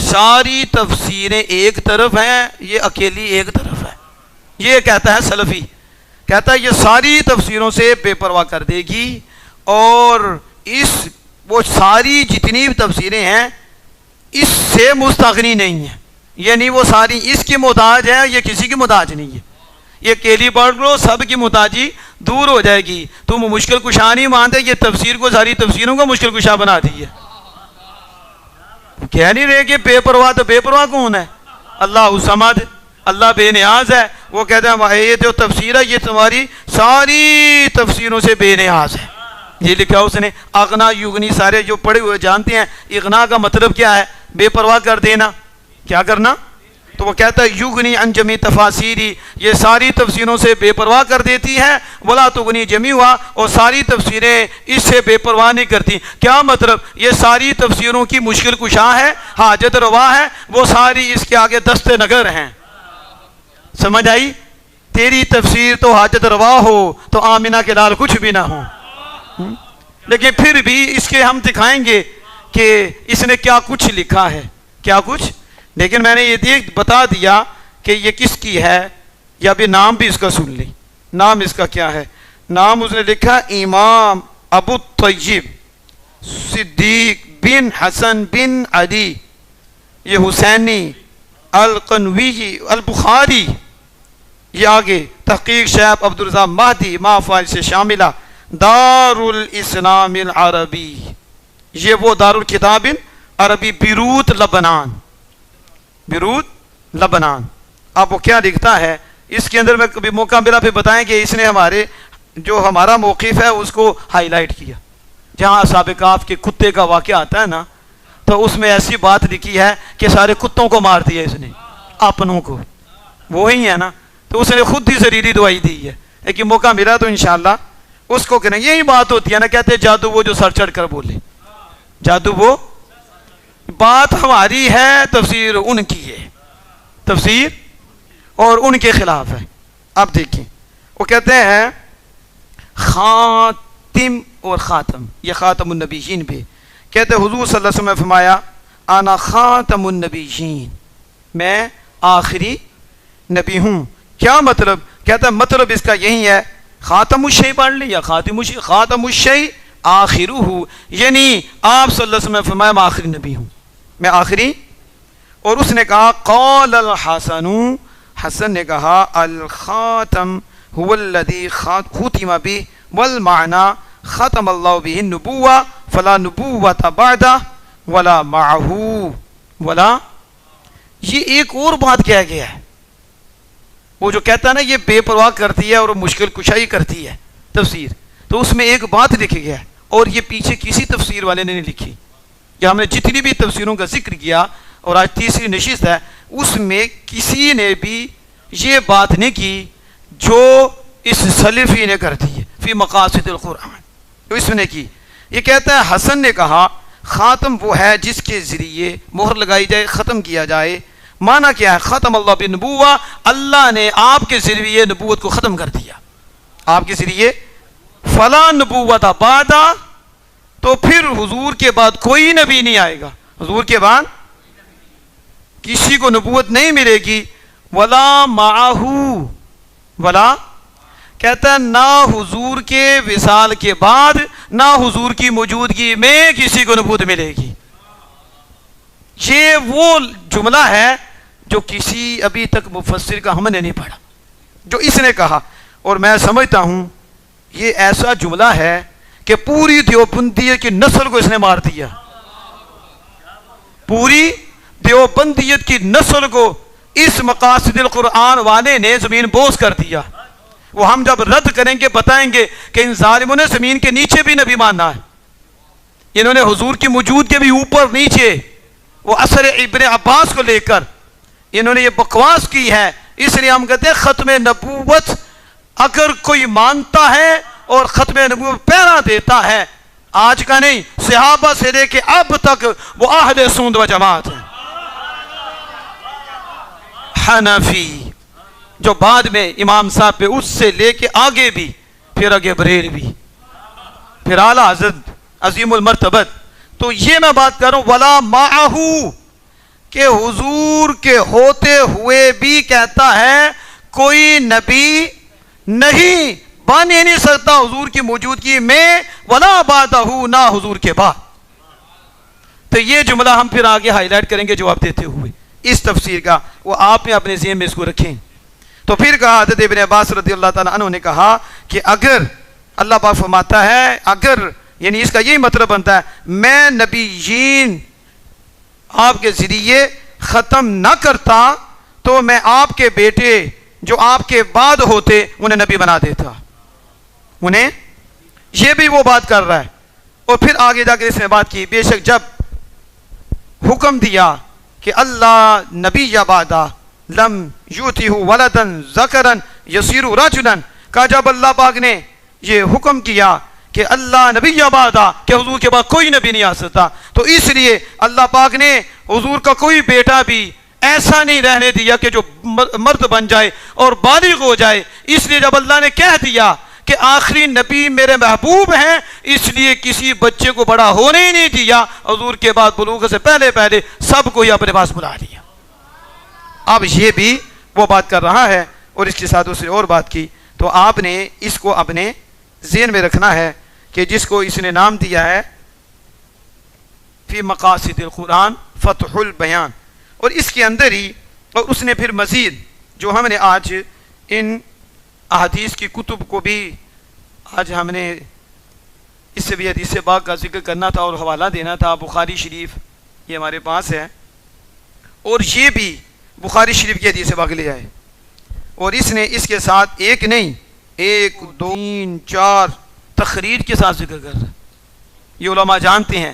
ساری تفسیریں ایک طرف ہیں، یہ اکیلی ایک طرف ہے. یہ کہتا ہے سلفی، کہتا ہے یہ ساری تفسیروں سے بے پرواہ کر دے گی، اور وہ ساری جتنی بھی تفسیریں ہیں اس سے مستغنی نہیں ہیں، یعنی وہ ساری اس کی محتاج ہے، یہ کسی کی محتاج نہیں ہے. یہ اکیلی پڑھ لو، سب کی محتاجی دور ہو جائے گی. تم مشکل کشا نہیں مانتے، یہ تفسیر کو ساری تفسیروں کو مشکل کشا بنا دی ہے. کہہ نہیں رہے کہ بے پرواہ، تو بے پرواہ کون ہے؟ اللہ الصمد، اللہ بے نیاز ہے. وہ کہتے ہیں یہ جو تفسیر ہے یہ تمہاری ساری تفسیروں سے بے نیاز ہے. یہ لکھا اس نے. اغنا یغنی سارے جو پڑھے ہوئے جانتے ہیں اغنا کا مطلب کیا ہے؟ بے پرواہ کر دینا. کیا کرنا؟ تو وہ کہتا ہے یغنی عن جمیع تفاسیری، یہ ساری تفسیروں سے بے پرواہ کر دیتی ہے، ولا تغنی جمیعها، اور ساری تفسیریں اس سے بے پرواہ نہیں کرتی. کیا مطلب؟ یہ ساری تفسیروں کی مشکل کشا ہے، حاجت روا ہے، وہ ساری اس کے آگے دست نگر ہیں. سمجھ آئی؟ تیری تفسیر تو حاجت روا ہو تو آمینہ کے لال کچھ بھی نہ ہو، لیکن پھر بھی اس کے ہم دکھائیں گے کہ اس نے کیا کچھ لکھا ہے، کیا کچھ. لیکن میں نے یہ بتا دیا کہ یہ کس کی ہے، یا بھی نام بھی اس کا سن لی. نام اس کا کیا ہے؟ نام اس نے لکھا امام ابو الطیب صدیق بن حسن بن علی، یہ حسینی القنوی البخاری. یہ آگے تحقیق شیخ عبدالرزاق مہدی ما فائل سے شاملہ دار الاسلام العربی، یہ وہ دار الکتاب عربی بیروت لبنان، بیروت لبنان. اب وہ کیا لکھتا ہے اس کے اندر، میں کبھی موقع ملا پھر بتائیں کہ اس نے ہمارا موقف ہے اس کو ہائی لائٹ کیا. جہاں اصحاب کہف کے کتے کا واقعہ آتا ہے نا، تو اس میں ایسی بات لکھی ہے کہ سارے کتوں کو مار دیا اس نے، اپنوں کو، وہی ہے نا. تو اس نے خود ہی زہریلی دوائی دی ہے. لیکن موقع ملا تو انشاءاللہ اس کو کریں. یہی بات ہوتی ہے نا، کہتے ہیں جادو وہ جو سر چڑھ کر بولے، جادو وہ. بات ہماری ہے، تفسیر ان کی ہے، تفسیر اور ان کے خلاف ہے. اب دیکھیں وہ کہتے ہیں خاتم اور خاتم، یہ خاتم النبیین بھی کہتے ہیں. حضور صلی اللہ علیہ وسلم نے فرمایا انا خاتم النبیین، میں آخری نبی ہوں. کیا مطلب؟ کہتا ہے مطلب اس کا یہی ہے، خاتم الشیء پڑھ لی یا خاتم الشیء، خاتم الشیء آخرہ، یعنی آپ صلی اللہ علیہ وسلم نے فرمایا میں آخری نبی ہوں، میں آخری. اور اس نے کہا قال الحسن، حسن نے کہا الخاتم هو الذي ختم به والمعنى ختم اللہ به النبوة فلا نبوة بعده ولا معه ولا. یہ ایک اور بات کہا گیا ہے، وہ جو کہتا ہے نا یہ بے پرواہ کرتی ہے اور مشکل کشائی کرتی ہے تفسیر، تو اس میں ایک بات لکھی گیا ہے، اور یہ پیچھے کسی تفسیر والے نے نہیں لکھی. یا ہم نے جتنی بھی تفسیروں کا ذکر کیا اور آج تیسری نشست ہے، اس میں کسی نے بھی یہ بات نہیں کی جو اس سلفی نے کر دی ہے فی مقاصد القرآن، تو اس نے کی. یہ کہتا ہے حسن نے کہا خاتم وہ ہے جس کے ذریعے مہر لگائی جائے، ختم کیا جائے. معنی کیا ہے؟ ختم اللہ بالنبوہ، اللہ نے آپ کے ذریعے نبوت کو ختم کر دیا، آپ کے ذریعے. فلا نبوت بعد، تو پھر حضور کے بعد کوئی نبی نہیں آئے گا، حضور کے بعد کسی کو نبوت نہیں ملے گی. ولا معہ، ولا کہتا ہے نہ حضور کے وصال کے بعد نہ حضور کی موجودگی میں کسی کو نبوت ملے گی. یہ وہ جملہ ہے جو کسی ابھی تک مفسر کا ہم نے نہیں پڑھا جو اس نے کہا. اور میں سمجھتا ہوں یہ ایسا جملہ ہے کہ پوری دیوبندیت کی نسل کو اس نے مار دیا، پوری دیوبندیت کی نسل کو اس مقاصد القرآن والے نے زمین بوس کر دیا. وہ ہم جب رد کریں گے بتائیں گے کہ ان ظالموں نے زمین کے نیچے بھی نبی ماننا ہے، انہوں نے حضور کی موجود کے بھی اوپر نیچے وہ اثر ابن عباس کو لے کر انہوں نے یہ بکواس کی ہے۔ اس لیے ہم کہتے ہیں ختم نبوت اگر کوئی مانتا ہے اور ختم نبوت پیرا دیتا ہے، آج کا نہیں، صحابہ سے لے کے اب تک وہ اہل سنت و جماعت ہے۔ حنفی جو بعد میں امام صاحب پہ اس سے لے کے آگے بھی، پھر آگے بریلوی، پھر اعلیٰ حضرت عظیم المرتبت۔ تو یہ میں بات کر رہا ہوں ولا معہو، کہ حضور کے ہوتے ہوئے بھی کہتا ہے کوئی نبی نہیں بن ہی نہیں سکتا حضور کی موجودگی میں، ولا بعدہ، نہ حضور کے بعد۔ تو یہ جملہ ہم پھر آگے ہائی لائٹ کریں گے جواب دیتے ہوئے اس تفسیر کا، وہ آپ نے اپنے ذہن میں اس کو رکھیں۔ تو پھر کہا حضرت ابن عباس رضی اللہ تعالیٰ عنہ نے کہا کہ اگر اللہ پاک فرماتا ہے اگر، یعنی اس کا یہی مطلب بنتا ہے میں نبیین آپ کے ذریعے ختم نہ کرتا تو میں آپ کے بیٹے جو آپ کے بعد ہوتے انہیں نبی بنا دیتا، انہیں، یہ بھی وہ بات کر رہا ہے۔ اور پھر آگے جا کے اس نے بات کی، بے شک جب حکم دیا کہ اللہ نبی یا بعدہ لم یوتیہ ولدن ذکرن یصیر رجلن، کہا جب اللہ پاک نے یہ حکم کیا کہ اللہ نبی یا بعدہ کہ حضور کے بعد کوئی نبی نہیں آ سکتا، تو اس لیے اللہ پاک نے حضور کا کوئی بیٹا بھی ایسا نہیں رہنے دیا کہ جو مرد بن جائے اور بالغ ہو جائے۔ اس لیے جب اللہ نے کہہ دیا کہ آخری نبی میرے محبوب ہیں، اس لیے کسی بچے کو بڑا ہونے ہی نہیں دیا، حضور کے بعد بلوغ سے پہلے پہلے سب کو ہی اپنے پاس بلا لیا۔ اب یہ بھی وہ بات کر رہا ہے، اور اس کے ساتھ اس نے اور بات کی۔ تو آپ نے اس کو اپنے ذہن میں رکھنا ہے کہ جس کو اس نے نام دیا ہے فی مقاصد القرآن فتح البیان، اور اس کے اندر ہی، اور اس نے پھر مزید جو ہم نے آج ان احادیث کی کتب کو بھی آج ہم نے اس سے بھی حدیث پاک کا ذکر کرنا تھا اور حوالہ دینا تھا۔ بخاری شریف یہ ہمارے پاس ہے، اور یہ بھی بخاری شریف کی حدیث پاک لے آئے، اور اس نے اس کے ساتھ ایک نہیں، ایک، دو، تین، چار تخریر کے ساتھ ذکر کر رہا ہے، یہ علماء جانتے ہیں۔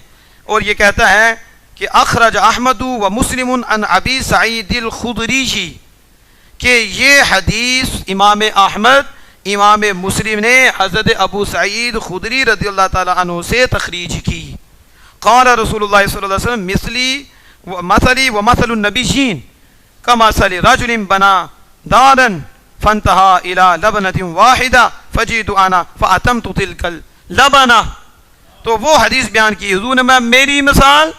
اور یہ کہتا ہے کہ اخرج احمد و مسلم عن ابی سعید الخدری جی، کہ یہ حدیث امام احمد، امام مسلم نے حضرت ابو سعید خدری رضی اللہ تعالیٰ عنہ سے تخریج کی۔ قال رسول اللہ صلی اللہ علیہ وسلم مثلی و مثل النبیین کمثل رجل بنا دارا فانتہا الى لبنۃ واحدہ فجئت انا فاتمت تلک اللبنہ۔ تو وہ حدیث بیان کی حضور نے، میں میری مثال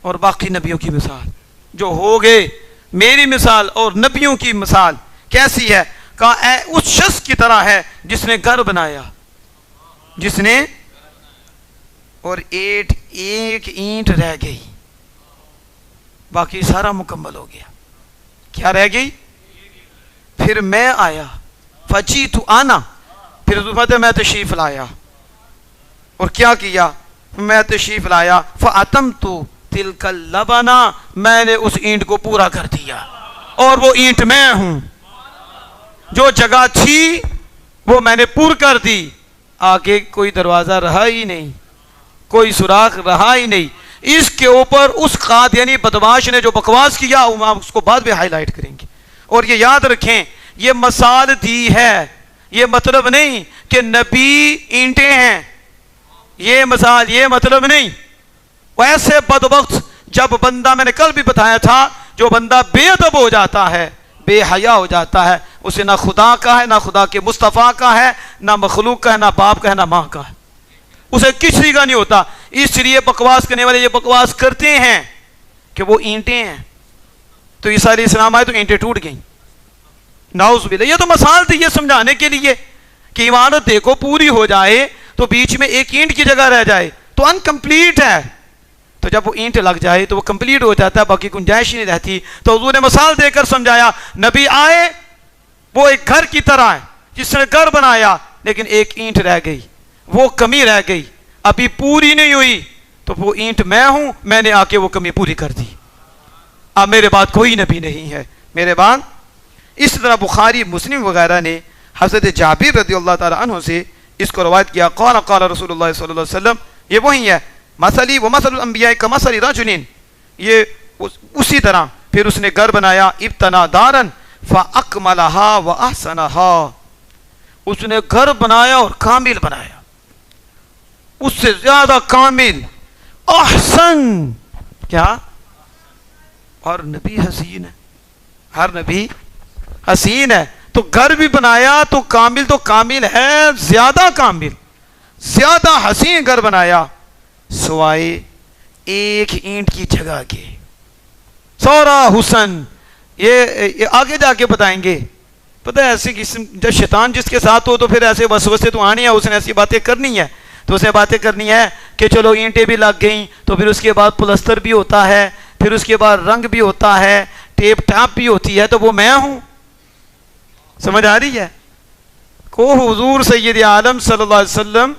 اور باقی نبیوں کی مثال جو ہو گئے، میری مثال اور نبیوں کی مثال کیسی ہے؟ کہا اے اس شخص کی طرح ہے جس نے گھر بنایا، جس نے، اور ایک اینٹ رہ گئی، باقی سارا مکمل ہو گیا، کیا رہ گئی؟ پھر میں آیا، فجیت آنا، پھر میں تشریف لایا، اور کیا کیا؟ میں تشریف لایا، فاتمت تلک اللبنہ، میں نے اس اینٹ کو پورا کر دیا، اور وہ اینٹ میں ہوں، جو جگہ تھی وہ میں نے پور کر دی، آگے کوئی دروازہ رہا ہی نہیں، کوئی سوراخ رہا ہی نہیں۔ اس کے اوپر اس قادیانی بدماش نے جو بکواس کیا ہم اس کو بعد میں ہائی لائٹ کریں گے۔ اور یہ یاد رکھیں یہ مثال دی ہے، یہ مطلب نہیں کہ نبی اینٹیں ہیں، یہ مثال، یہ مطلب نہیں۔ ویسے بدبخت جب بندہ، میں نے کل بھی بتایا تھا، جو بندہ بے ادب ہو جاتا ہے، بے حیا ہو جاتا ہے، اسے نہ خدا کا ہے، نہ خدا کے مصطفیٰ کا ہے، نہ مخلوق کا ہے، نہ باپ کا ہے، نہ ماں کا ہے، اسے کسی کا نہیں ہوتا۔ اس لیے بکواس کرنے والے یہ بکواس کرتے ہیں کہ وہ اینٹیں ہیں، تو عیسیٰ علیہ السلام آئے تو اینٹیں ٹوٹ گئیں، نعوذ باللہ۔ یہ تو مثال تھی یہ سمجھانے کے لیے کہ عمارت دیکھو پوری ہو جائے تو بیچ میں ایک اینٹ کی جگہ رہ جائے تو انکمپلیٹ ہے، تو جب وہ اینٹ لگ جائے تو وہ کمپلیٹ ہو جاتا ہے، باقی گنجائش نہیں رہتی۔ تو حضور نے مثال دے کر سمجھایا، نبی آئے وہ ایک گھر کی طرح ہے جس نے گھر بنایا لیکن ایک اینٹ رہ گئی، وہ کمی رہ گئی، ابھی پوری نہیں ہوئی، تو وہ اینٹ میں ہوں، میں نے آ کے وہ کمی پوری کر دی، اب میرے بعد کوئی نبی نہیں ہے میرے بعد۔ اس طرح بخاری مسلم وغیرہ نے حضرت جابر رضی اللہ تعالیٰ عنہ سے اس کو روایت کیا، قال قال رسول اللہ صلی اللہ علیہ وسلم، یہ وہی ہے، مثلی و مثل الانبیاء کمثل رجل، یہ اسی طرح پھر اس نے گھر بنایا، ابتنا دارن فاکملها واحسنها، اس نے گھر بنایا اور کامل بنایا، اس سے زیادہ کامل، احسن کیا، اور نبی حسین ہے، ہر نبی حسین ہے، تو گھر بھی بنایا تو کامل ہے، زیادہ کامل، زیادہ حسین گھر بنایا، سوائے ایک اینٹ کی جگہ کے، سورا حسن، یہ آگے جا کے بتائیں گے۔ پتہ ہے ایسے قسم، جب شیطان جس کے ساتھ ہو تو پھر ایسے وسوسے تو آنی ہے، اس نے ایسی باتیں کرنی ہے، تو اسے باتیں کرنی ہے کہ چلو اینٹیں بھی لگ گئیں تو پھر اس کے بعد پلستر بھی ہوتا ہے، پھر اس کے بعد رنگ بھی ہوتا ہے، ٹیپ ٹاپ بھی ہوتی ہے، تو وہ میں ہوں، سمجھ آ رہی ہے؟ کو حضور سید عالم صلی اللہ علیہ وسلم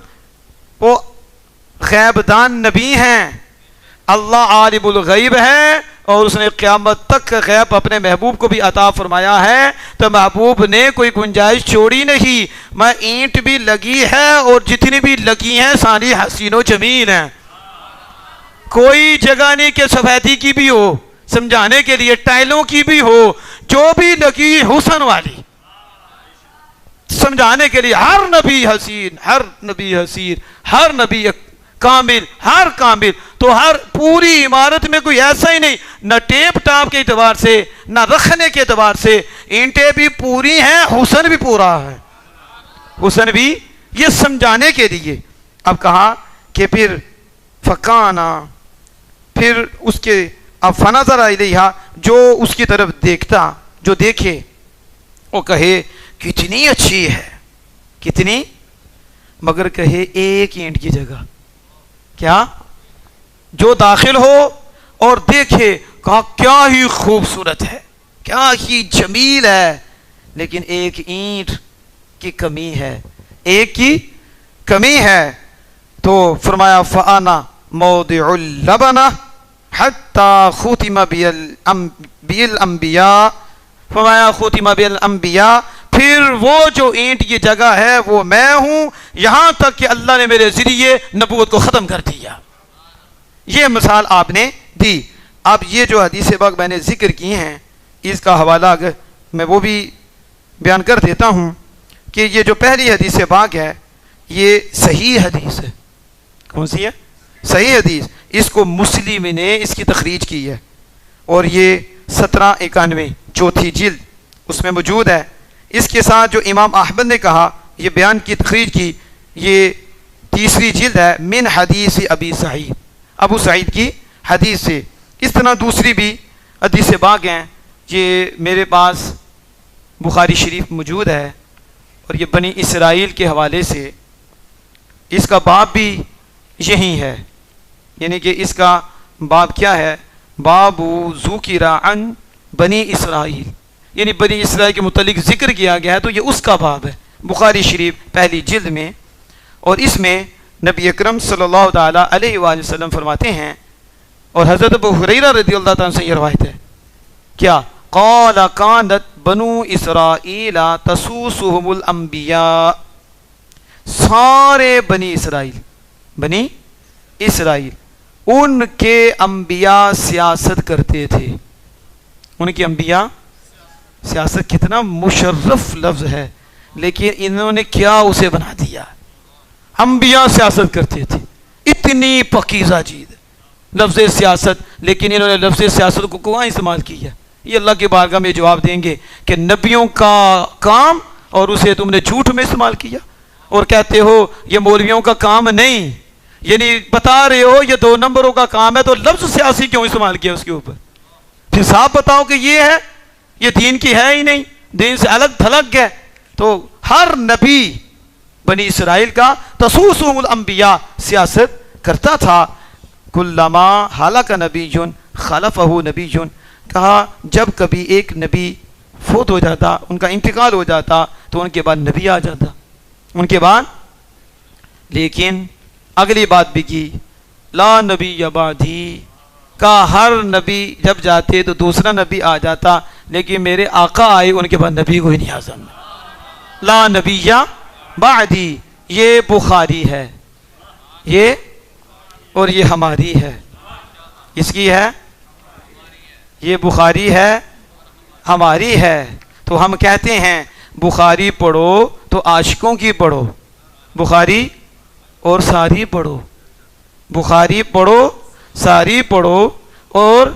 وہ غیب دان نبی ہیں، اللہ عالم الغیب ہے، اور اس نے قیامت تک غیب اپنے محبوب کو بھی عطا فرمایا ہے، تو محبوب نے کوئی گنجائش چھوڑی نہیں، میں اینٹ بھی لگی ہے اور جتنی بھی لگی ہیں ساری حسین و جمیل ہیں، کوئی جگہ نہیں کہ سفیدی کی بھی ہو، سمجھانے کے لیے ٹائلوں کی بھی ہو، جو بھی لگی حسن والی، سمجھانے کے لیے ہر نبی حسین، ہر نبی حسین، ہر نبی کامل، ہر کامل، تو ہر پوری عمارت میں کوئی ایسا ہی نہیں، نہ ٹیپ ٹاپ کے اعتبار سے، نہ رکھنے کے اعتبار سے، اینٹیں بھی پوری ہیں، حسن بھی پورا ہے، حسن بھی، یہ سمجھانے کے لیے۔ اب کہا کہ پھر فکانا، پھر اس کے اب فنظر الیہا، جو اس کی طرف دیکھتا، جو دیکھے وہ کہے کتنی اچھی ہے، کتنی، مگر کہے ایک اینٹ کی جگہ، کیا، جو داخل ہو اور دیکھے کہا کیا ہی خوبصورت ہے، کیا ہی جمیل ہے، لیکن ایک اینٹ کی کمی ہے، ایک کی کمی ہے، تو فرمایا فانا موضع اللبنہ حتی ختم بالانبیاء، فرمایا ختم بالانبیاء، پھر وہ جو اینٹ کی جگہ ہے وہ میں ہوں، یہاں تک کہ اللہ نے میرے ذریعے نبوت کو ختم کر دیا۔ یہ مثال آپ نے دی۔ اب یہ جو حدیث پاک میں نے ذکر کی ہیں، اس کا حوالہ اگر میں وہ بھی بیان کر دیتا ہوں کہ یہ جو پہلی حدیث پاک ہے یہ صحیح حدیث ہے۔ کون سی ہے؟ صحیح حدیث، اس کو مسلم نے اس کی تخریج کی ہے، اور یہ 1791 چوتھی جلد اس میں موجود ہے۔ اس کے ساتھ جو امام احمد نے کہا، یہ بیان کی تخریج کی، یہ تیسری جلد ہے، من حدیث ابی سعید، ابو سعید کی حدیث سے۔ اس طرح دوسری بھی حدیث پاک ہیں، یہ میرے پاس بخاری شریف موجود ہے، اور یہ بنی اسرائیل کے حوالے سے، اس کا باب بھی یہی ہے، یعنی کہ اس کا باب کیا ہے، باب ذکر عن بنی اسرائیل، یعنی بنی اسرائیل کے متعلق ذکر کیا گیا ہے، تو یہ اس کا باب ہے بخاری شریف پہلی جلد میں۔ اور اس میں نبی اکرم صلی اللہ تعالیٰ علیہ وآلہ وسلم فرماتے ہیں، اور حضرت ابو ہریرہ رضی اللہ تعالیٰ سے یہ روایت ہے، کیا، قال کانت بنو اسرائیل تسوسهم الانبیاء، سارے بنی اسرائیل ان کے انبیاء سیاست کرتے تھے، ان کے انبیاء سیاست، کتنا مشرف لفظ ہے، لیکن انہوں نے کیا اسے بنا دیا، انبیاء سیاست کرتے تھے، اتنی پاکیزہ چیز لفظ سیاست، لیکن انہوں نے لفظ سیاست کو کہاں استعمال کیا؟ یہ اللہ کی بارگاہ میں جواب دیں گے کہ نبیوں کا کام اور اسے تم نے جھوٹ میں استعمال کیا، اور کہتے ہو یہ مولویوں کا کام نہیں، یعنی بتا رہے ہو یہ 2 نمبروں کا کام ہے، تو لفظ سیاسی کیوں استعمال کیا اس کے اوپر؟ پھر صاحب بتاؤ کہ یہ ہے، یہ دین کی ہے ہی نہیں، دین سے الگ تھلگ ہے۔ تو ہر نبی بنی اسرائیل کا تسوسهم الانبیاء سیاست کرتا تھا، کلما ہلاک نبی خلفہ نبی، کہا جب کبھی ایک نبی فوت ہو جاتا، ان کا انتقال ہو جاتا، تو ان کے بعد نبی آ جاتا، ان کے بعد۔ لیکن اگلی بات بھی کی، لا نبی بعدی، کا ہر نبی جب جاتے تو دوسرا نبی آ جاتا، لیکن میرے آقا آئے ان کے بعد نبی کوئی نہیں آ سکتا۔ لا نبی بعدی، یہ بخاری ہے، یہ اور یہ ہماری ہے، اس کی ہے، یہ بخاری ہے ہماری ہے۔ تو ہم کہتے ہیں بخاری پڑھو تو عاشقوں کی پڑھو، بخاری اور ساری پڑھو، بخاری پڑھو ساری پڑھو اور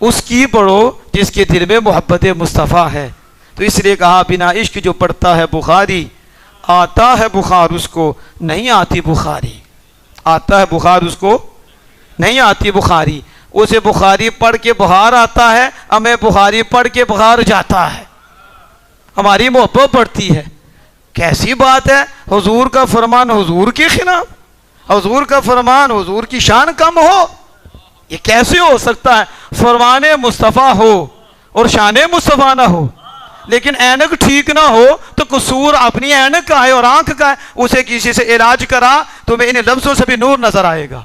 اس کی پڑھو جس کے دل میں محبت مصطفیٰ ہے۔ تو اس لیے کہا بنا عشق جو پڑھتا ہے بخاری، آتا ہے بخار اس کو نہیں آتی بخاری، آتا ہے بخار اس کو نہیں آتی بخاری، اسے بخاری پڑھ کے بخار آتا ہے، ہمیں بخاری پڑھ کے بخار جاتا ہے، ہماری محبت پڑتی ہے۔ کیسی بات ہے، حضور کا فرمان حضور کے خلاف، حضور کا فرمان حضور کی شان کم ہو، یہ کیسے ہو سکتا ہے؟ فرمان مصطفیٰ ہو اور شان مصطفیٰ نہ ہو، لیکن اینک ٹھیک نہ ہو تو قصور اپنی اینک کا ہے اور آنکھ کا ہے، اسے کسی سے علاج کرا تمہیں ان لفظوں سے بھی نور نظر آئے گا،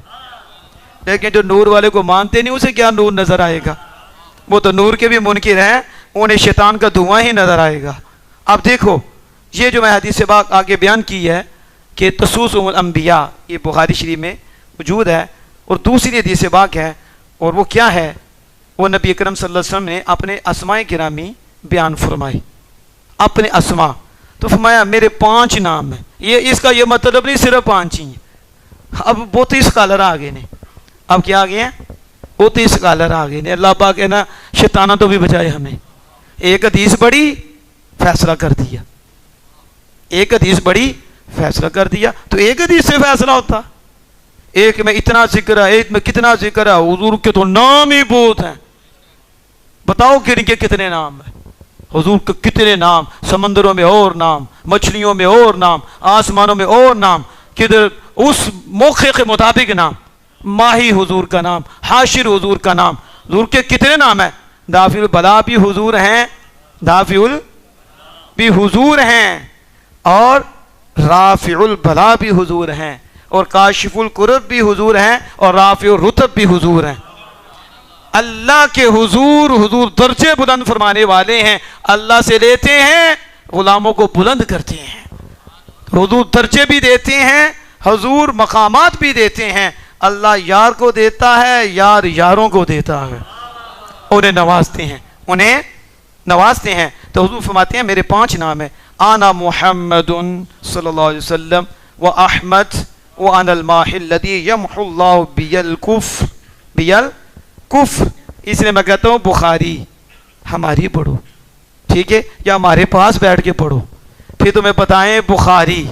لیکن جو نور والے کو مانتے نہیں اسے کیا نور نظر آئے گا؟ وہ تو نور کے بھی منکر ہیں، انہیں شیطان کا دھواں ہی نظر آئے گا۔ اب دیکھو یہ جو میں حدیث پاک آگے بیان کی ہے کہ تسوسهم الانبیاء، یہ بخاری شریف میں موجود ہے، اور دوسری حدیث پاک ہے، اور وہ کیا ہے؟ وہ نبی اکرم صلی اللہ علیہ وسلم نے اپنے اسماء گرامی بیان فرمائی، اپنے اسماء، تو فرمایا میرے 5 نام ہیں، یہ اس کا یہ مطلب نہیں صرف 5 ہی ہیں، اب بہت ہی اسکالر آگے نے، اب کیا آگے ہیں؟ بہت ہی اسکالر آگے نے، اللہ پاک ہے نا شیطانہ تو بھی بچائے ہمیں۔ ایک حدیث بڑی فیصلہ کر دیا، ایک حدیث بڑی فیصلہ کر دیا، تو ایک حدیث سے فیصلہ ہوتا؟ ایک میں اتنا ذکر ہے، ایک میں کتنا ذکر ہے، حضور کے تو نام ہی بہت ہیں، بتاؤ کہ ان کے کتنے نام ہیں؟ حضور کے کتنے نام، سمندروں میں اور نام، مچھلیوں میں اور نام، آسمانوں میں اور نام، کدھر اس موقع کے مطابق نام، ماہی حضور کا نام، حاشر حضور کا نام، حضور کے کتنے نام ہیں؟ دافع البلا بھی حضور ہیں، دافع بھی حضور ہیں، اور رافع البلا بھی حضور ہیں، اور کاشف الکرب بھی حضور ہیں، اور رافع الرتب بھی حضور ہیں۔ اللہ کے حضور، حضور درجے بلند فرمانے والے ہیں، اللہ سے لیتے ہیں، غلاموں کو بلند کرتے ہیں، حضور درجے بھی دیتے ہیں، حضور مقامات بھی دیتے ہیں، اللہ یار کو دیتا ہے، یار یاروں کو دیتا ہے، انہیں نوازتے ہیں، انہیں نوازتے ہیں۔ تو حضور فرماتے ہیں میرے 5 نام ہیں، آنا محمد صلی اللہ علیہ وسلم و احمد و انا الماحی الذی یمحو اللہ بی الکفر، بی الکفر، اس لیے میں کہتا ہوں بخاری ہماری پڑھو، ٹھیک ہے، یا ہمارے پاس بیٹھ کے پڑھو، پھر تمہیں بتائیں بخاری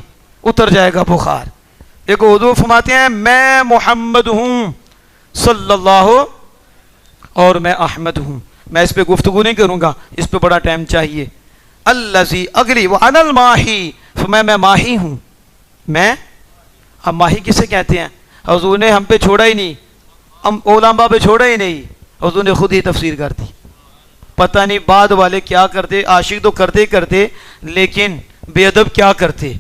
اتر جائے گا بخار۔ دیکھو حضور فرماتے ہیں میں محمد ہوں صلی اللہ اور میں احمد ہوں، میں اس پہ گفتگو نہیں کروں گا، اس پہ بڑا ٹائم چاہیے۔ الذی اگلی وانا الماحی، میں ماہی ہوں، میں، ہم ماہی کسے کہتے ہیں؟ حضور نے ہم پہ چھوڑا ہی نہیں، ہم علماء پہ چھوڑا ہی نہیں، حضور نے خود ہی تفسیر کر دی۔ پتہ نہیں بعد والے کیا کرتے، عاشق تو کرتے کرتے لیکن بے ادب کیا کرتے۔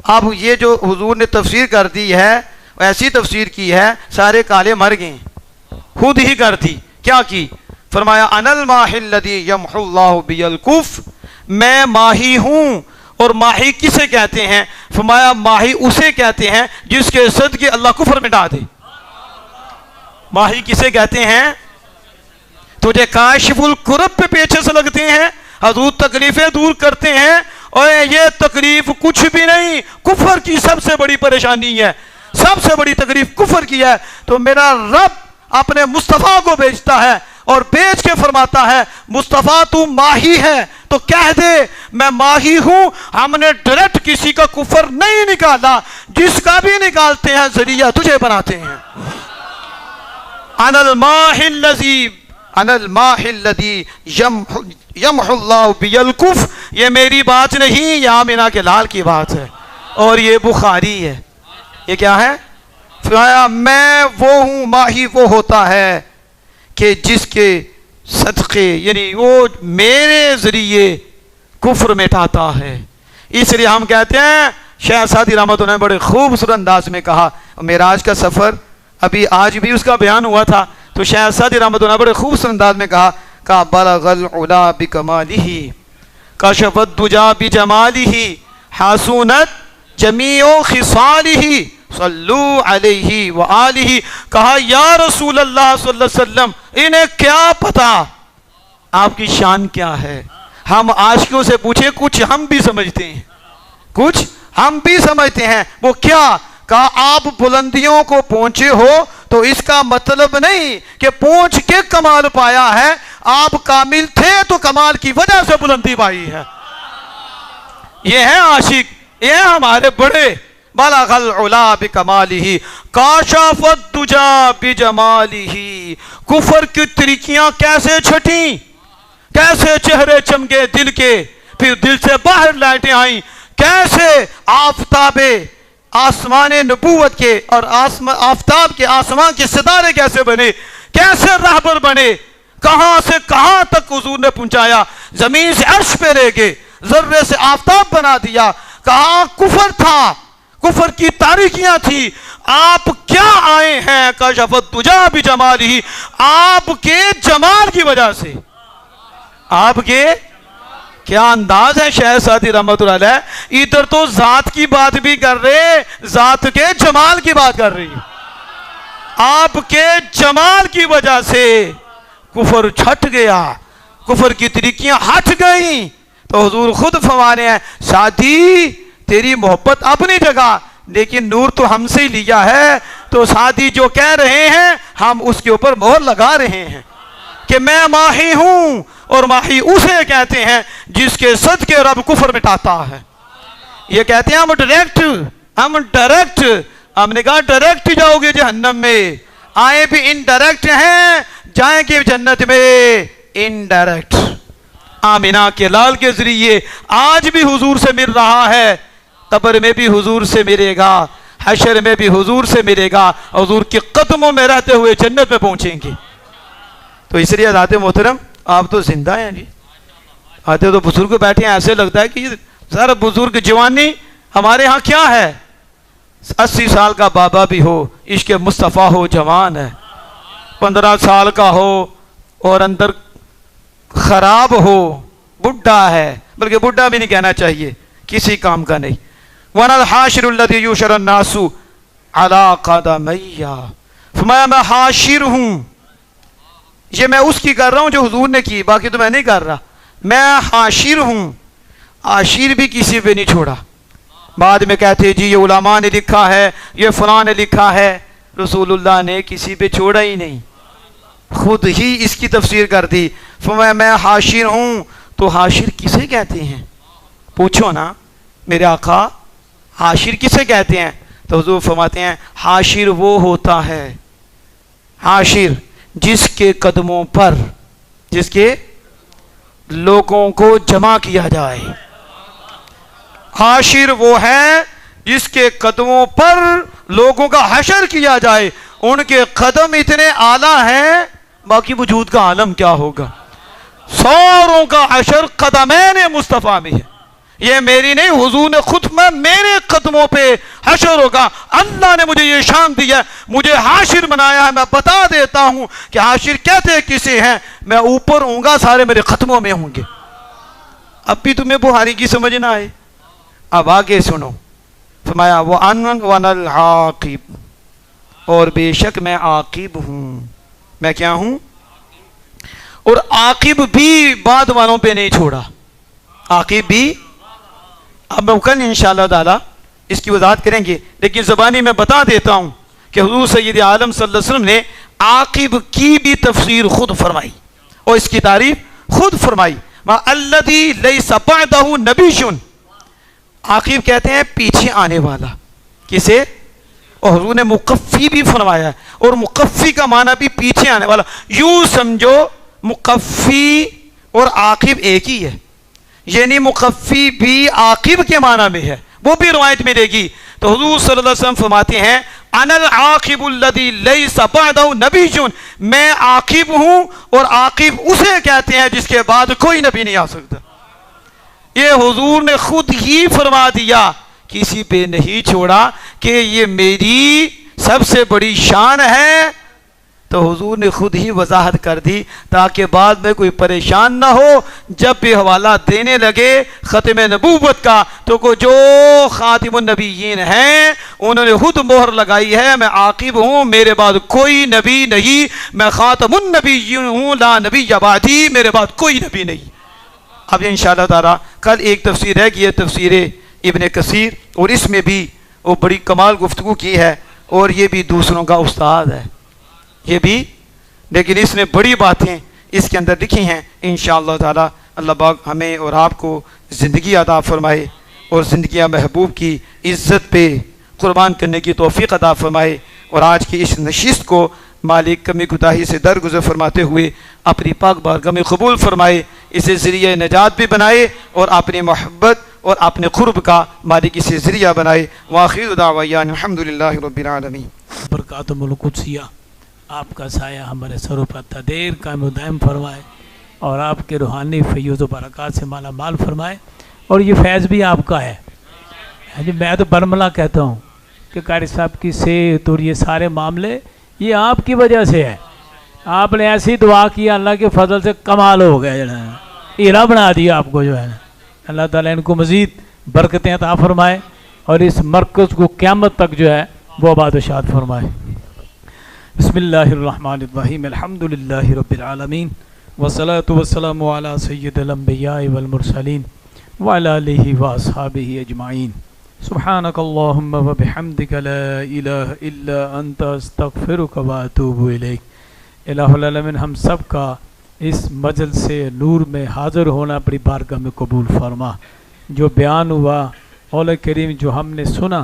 اب یہ جو حضور نے تفسیر کر دی ہے، ایسی تفسیر کی ہے سارے کالے مر گئے، خود ہی کر دی۔ کیا کی؟ فرمایا انا الماحی الذی یمحو اللہ بی الکفر، میں ماہی ہوں، اور ماہی کسے کہتے ہیں؟ فرمایا ماہی اسے کہتے ہیں جس کے صدقے اللہ کفر مٹا دے۔ ماہی کسے کہتے ہیں؟ تجھے کاشف الکرب پہ پیچھے سے لگتے ہیں، حضور تکلیفیں دور کرتے ہیں، اور یہ تکلیف کچھ بھی نہیں، کفر کی سب سے بڑی پریشانی ہے، سب سے بڑی تکلیف کفر کی ہے۔ تو میرا رب اپنے مصطفیٰ کو بھیجتا ہے اور بیچ کے فرماتا ہے مصطفیٰ تو ماہی ہے تو کہہ دے میں ماہی ہوں، ہم نے ڈائریکٹ کسی کا کفر نہیں نکالا، جس کا بھی نکالتے ہیں ذریعہ تجھے بناتے ہیں۔ انا الماحی الذی، انا الماحی الذی یمحو اللہ بی الکفر، یہ میری بات نہیں، یہ آمنہ کے لال کی بات ہے، اور یہ بخاری ہے۔ یہ کیا ہے؟ فرمایا میں وہ ہوں، ماہی وہ ہوتا ہے کہ جس کے صدقے، یعنی وہ میرے ذریعے کفر مٹاتا ہے۔ اس لیے ہم کہتے ہیں، شیخ سعدی رحمۃ اللہ نے بڑے خوبصورت انداز میں کہا، معراج کا سفر ابھی آج بھی اس کا بیان ہوا تھا، تو شیخ سعدی رحمۃ اللہ نے بڑے خوبصورت انداز میں کہا بلغ العلا بکمالہ کشف الدجا بجمالہ حسنت جمیع خصالہ صلو علیہ وآلہ. کہا یا رسول اللہ صلی اللہ علیہ وسلم انہیں کیا پتا آپ کی شان کیا ہے. ہم عاشقوں سے پوچھیں کچھ ہم بھی سمجھتے ہیں، کچھ ہم بھی سمجھتے ہیں. وہ کیا؟ کہا آپ بلندیوں کو پہنچے ہو تو اس کا مطلب نہیں کہ پہنچ کے کمال پایا ہے، آپ کامل تھے تو کمال کی وجہ سے بلندی پائی ہے. یہ ہے عاشق، یہ ہے ہمارے بڑے. بلغ العلا بکمالہ کاشف الدجا بجمالہ. کفر کی تریکیاں کیسے چھٹیں، کیسے چہرے چمکے دل کے، پھر دل سے باہر لائٹیں آئیں، کیسے آفتاب آسمان نبوت کے اور آفتاب کے آسمان کے ستارے کیسے بنے، کیسے راہبر بنے، کہاں سے کہاں تک حضور نے پہنچایا. زمین سے عرش پہ لے گئے، ذرے سے آفتاب بنا دیا. کہاں کفر تھا، کفر کی تاریکیاں تھی، آپ کیا آئے ہیں کشف الدجا بجمالہ، آپ کے جمال کی وجہ سے. آپ کے کیا انداز ہے شیخ سعدی رحمۃ اللہ علیہ. ادھر تو ذات کی بات بھی کر رہے، ذات کے جمال کی بات کر رہی. آپ کے جمال کی وجہ سے کفر چھٹ گیا، کفر کی طریقیاں ہٹ گئیں. تو حضور خود فرما رہے ہیں سعدی تیری محبت اپنی جگہ، لیکن نور تو ہم سے لیا ہے. تو سعدی جو کہہ رہے ہیں ہم اس کے اوپر مہر لگا رہے ہیں کہ میں ماہی ہوں، اور ماہی اسے کہتے ہیں جس کے صدقے رب کفر مٹاتا ہے. یہ کہتے ہیں ہم ڈائریکٹ. ہم نے کہا ڈائریکٹ جاؤ گے جہنم میں، آئے بھی انڈائریکٹ ہیں، جائیں گے جنت میں انڈائریکٹ. آمینہ کے لال کے ذریعے آج بھی حضور سے مل رہا ہے، قبر میں بھی حضور سے ملے گا، حشر میں بھی حضور سے ملے گا، حضور کے قدموں میں رہتے ہوئے جنت میں پہنچیں گے. تو اس لیے حضرات محترم آپ تو زندہ ہیں جی. آتے تو بزرگ بیٹھے ہیں، ایسے لگتا ہے کہ سر بزرگ جوانی ہمارے ہاں کیا ہے. 80 سال کا بابا بھی ہو، عشق مصطفیٰ ہو جوان ہے، 15 سال کا ہو اور اندر خراب ہو بڈھا ہے، بلکہ بڈھا بھی نہیں کہنا چاہیے، کسی کام کا نہیں. وَأَنَا الْحَاشِرُ الَّذِي يُحْشَرُ النَّاسُ عَلَىٰ قَدَمَيَّ. فرمایا میں حاشر ہوں. یہ میں اس کی کر رہا ہوں جو حضور نے کی، باقی تو میں نہیں کر رہا. میں حاشر ہوں. عاشر بھی کسی پہ نہیں چھوڑا. بعد میں کہتے جی یہ علماء نے لکھا ہے، یہ فلاں نے لکھا ہے. رسول اللہ نے کسی پہ چھوڑا ہی نہیں، خود ہی اس کی تفسیر کر دی. فرمایا میں حاشر ہوں. تو حاشر کسے کہتے ہیں؟ پوچھو نا میرے آقا، حاشر کسے کہتے ہیں؟ تو حضور فرماتے ہیں حاشر وہ ہوتا ہے، حاشر جس کے قدموں پر، جس کے لوگوں کو جمع کیا جائے. حاشر وہ ہے جس کے قدموں پر لوگوں کا حشر کیا جائے. ان کے قدم اتنے اعلیٰ ہیں، باقی وجود کا عالم کیا ہوگا. سوروں کا حشر قدمین مصطفیٰ میں ہے. یہ میری نہیں، حضور نے خود میں میرے قدموں پہ حشر ہوگا. اللہ نے مجھے یہ شان دی ہے، مجھے حاشر بنایا ہے. میں بتا دیتا ہوں کہ حاشر کہتے کسے ہیں. میں اوپر ہوں گا، سارے میرے قدموں میں ہوں گے. اب بھی تمہیں بخاری کی سمجھ نہ آئے؟ اب آگے سنو. فرمایا وَأَنَا الْعَاقِبُ، اور بے شک میں عاقب ہوں. میں کیا ہوں؟ اور عاقب بھی بعد والوں پہ نہیں چھوڑا. عاقب بھی اب کل انشاءاللہ تعالی اس کی وضاحت کریں گے، لیکن زبانی میں بتا دیتا ہوں کہ حضور سید عالم صلی اللہ علیہ وسلم نے عاقب کی بھی تفسیر خود فرمائی اور اس کی تعریف خود فرمائی. الذی لیس بعدہ نبی. عاقب کہتے ہیں پیچھے آنے والا. کسے؟ اور حضور نے مقفی بھی فرمایا ہے، اور مقفی کا معنی بھی پیچھے آنے والا. یوں سمجھو مقفی اور عاقب ایک ہی ہے، یعنی مقفی بھی عاقب کے معنی میں ہے، وہ بھی روایت ملے گی. تو حضور صلی اللہ علیہ وسلم فرماتے ہیں انا العاقب الذی لیس بعدہ نبی. میں عاقب ہوں، اور عاقب اسے کہتے ہیں جس کے بعد کوئی نبی نہیں آ سکتا. یہ حضور نے خود ہی فرما دیا، کسی پہ نہیں چھوڑا، کہ یہ میری سب سے بڑی شان ہے تو حضور نے خود ہی وضاحت کر دی تاکہ بعد میں کوئی پریشان نہ ہو. جب بھی حوالہ دینے لگے ختم نبوت کا تو جو خاتم النبیین ہیں انہوں نے خود مہر لگائی ہے میں عاقب ہوں، میرے بعد کوئی نبی نہیں، میں خاتم النبیین ہوں، لا نبی بعدی، میرے بعد کوئی نبی نہیں. اب انشاءاللہ تعالی کل ایک تفسیر ہے کہ یہ تفسیر ابن کثیر، اور اس میں بھی وہ بڑی کمال گفتگو کی ہے، اور یہ بھی دوسروں کا استاد ہے یہ بھی، لیکن اس نے بڑی باتیں اس کے اندر لکھی ہیں. انشاءاللہ تعالی اللہ پاک ہمیں اور آپ کو زندگی عطا فرمائے اور زندگی محبوب کی عزت پہ قربان کرنے کی توفیق عطا فرمائے، اور آج کی اس نشست کو مالک کمی کوتاہی سے درگزر فرماتے ہوئے اپنی پاک بارگاہ میں قبول فرمائے، اسے ذریعہ نجات بھی بنائے اور اپنی محبت اور اپنے قرب کا مالک اسے ذریعہ بنائے. وآخر دعوانا الحمدللہ رب العالمین. برکاتم القدسیہ آپ کا سایہ ہمارے سروں پر تدیر قائم و دائم فرمائے، اور آپ کے روحانی فیوز و برکات سے مالا مال فرمائے. اور یہ فیض بھی آپ کا ہے. میں تو برملا کہتا ہوں کہ قاری صاحب کی صحت اور یہ سارے معاملے یہ آپ کی وجہ سے ہے. آپ نے ایسی دعا کی اللہ کے فضل سے کمال ہو گیا، جو ہے ہیرا بنا دیا آپ کو، جو ہے اللہ تعالیٰ ان کو مزید برکتیں عطا فرمائے اور اس مرکز کو قیامت تک جو ہے وہ آباد و شاد فرمائے. بسم اللہ الرحمن الرحیم. الحمدللہ رب العالمین والصلاة والسلام علی سید الانبیاء والمرسلین وعلی آلہ واصحابہ اجمعین. سبحانک اللہم وبحمدک لا الہ الا انت استغفرک واتوب الیک. الہ العالمین ہم سب کا اس مجلس سے نور میں حاضر ہونا اپنی بارگاہ میں قبول فرما. جو بیان ہوا مولا کریم جو ہم نے سنا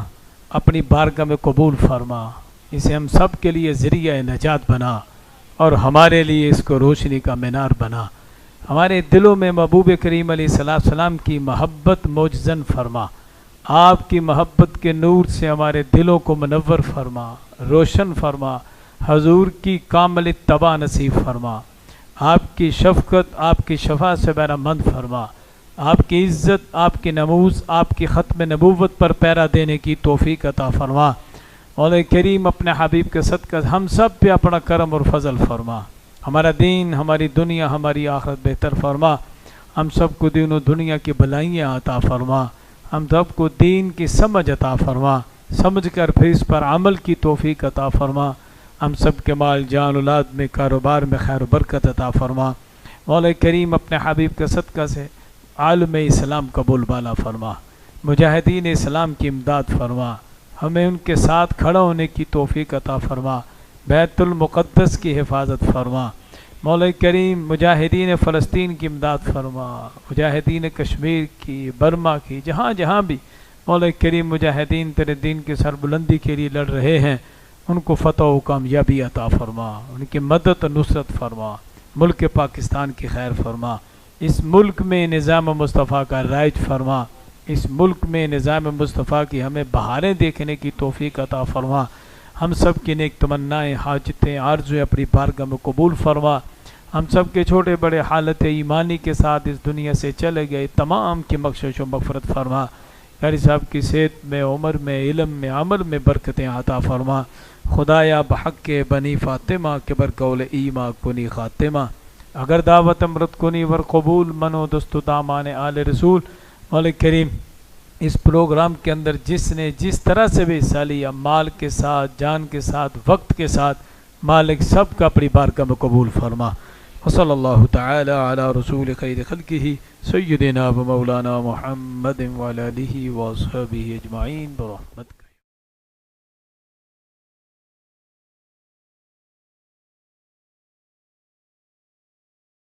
اپنی بارگاہ میں قبول فرما، اسے ہم سب کے لیے ذریعہ نجات بنا اور ہمارے لیے اس کو روشنی کا مینار بنا. ہمارے دلوں میں محبوب کریم علیہ السلام کی محبت موجزن فرما. آپ کی محبت کے نور سے ہمارے دلوں کو منور فرما، روشن فرما. حضور کی کامل اتباع نصیب فرما. آپ کی شفقت، آپ کی شفاعت سے بہرہ مند فرما. آپ کی عزت، آپ کی نموز، آپ کی ختم نبوت پر پیرا دینے کی توفیق عطا فرما. مولا کریم اپنے حبیب کے صدقہ ہم سب پہ اپنا کرم اور فضل فرما. ہمارا دین، ہماری دنیا، ہماری آخرت بہتر فرما. ہم سب کو دین و دنیا کی بھلائیاں عطا فرما. ہم سب کو دین کی سمجھ عطا فرما، سمجھ کر پھر اس پر عمل کی توفیق عطا فرما. ہم سب کے مال جان اولاد میں کاروبار میں خیر و برکت عطا فرما. مولا کریم اپنے حبیب کے صدقہ سے عالم اسلام قبول بالا فرما. مجاہدین اسلام کی امداد فرما. ہمیں ان کے ساتھ کھڑا ہونے کی توفیق عطا فرما. بیت المقدس کی حفاظت فرما. مولا کریم مجاہدین فلسطین کی امداد فرما. مجاہدین کشمیر کی، برما کی، جہاں جہاں بھی مولا کریم مجاہدین تیرے دین کی سربلندی کے لیے لڑ رہے ہیں ان کو فتح و کامیابی عطا فرما. ان کی مدد و نصرت فرما. ملک پاکستان کی خیر فرما. اس ملک میں نظام مصطفیٰ کا رائج فرما. اس ملک میں نظام مصطفیٰ کی ہمیں بہاریں دیکھنے کی توفیق عطا فرما. ہم سب کی نیک تمنائیں، حاجتیں، آرزویں اپنی بارگاہ میں قبول فرما. ہم سب کے چھوٹے بڑے حالت ایمانی کے ساتھ اس دنیا سے چلے گئے تمام کی بخشش و مغفرت فرما. قاری صاحب کی صحت میں، عمر میں، علم میں، عمل میں برکتیں عطا فرما. خدایا بحق کے بنی فاطمہ کے برقول ایما کنی خاتمہ. اگر دعوت امرت کنی ور قبول منو دست دامان آل رسول. مولا کریم اس پروگرام کے اندر جس نے جس طرح سے بھی حصہ لیا، مال کے ساتھ، جان کے ساتھ، وقت کے ساتھ، مالک سب کا اپنی بارگاہ میں قبول فرما. وصلی اللہ تعالی علی رسول خیر خلقہ سیدنا و مولانا محمد وعلی آلہ و اصحابہ اجمعین برحمتک.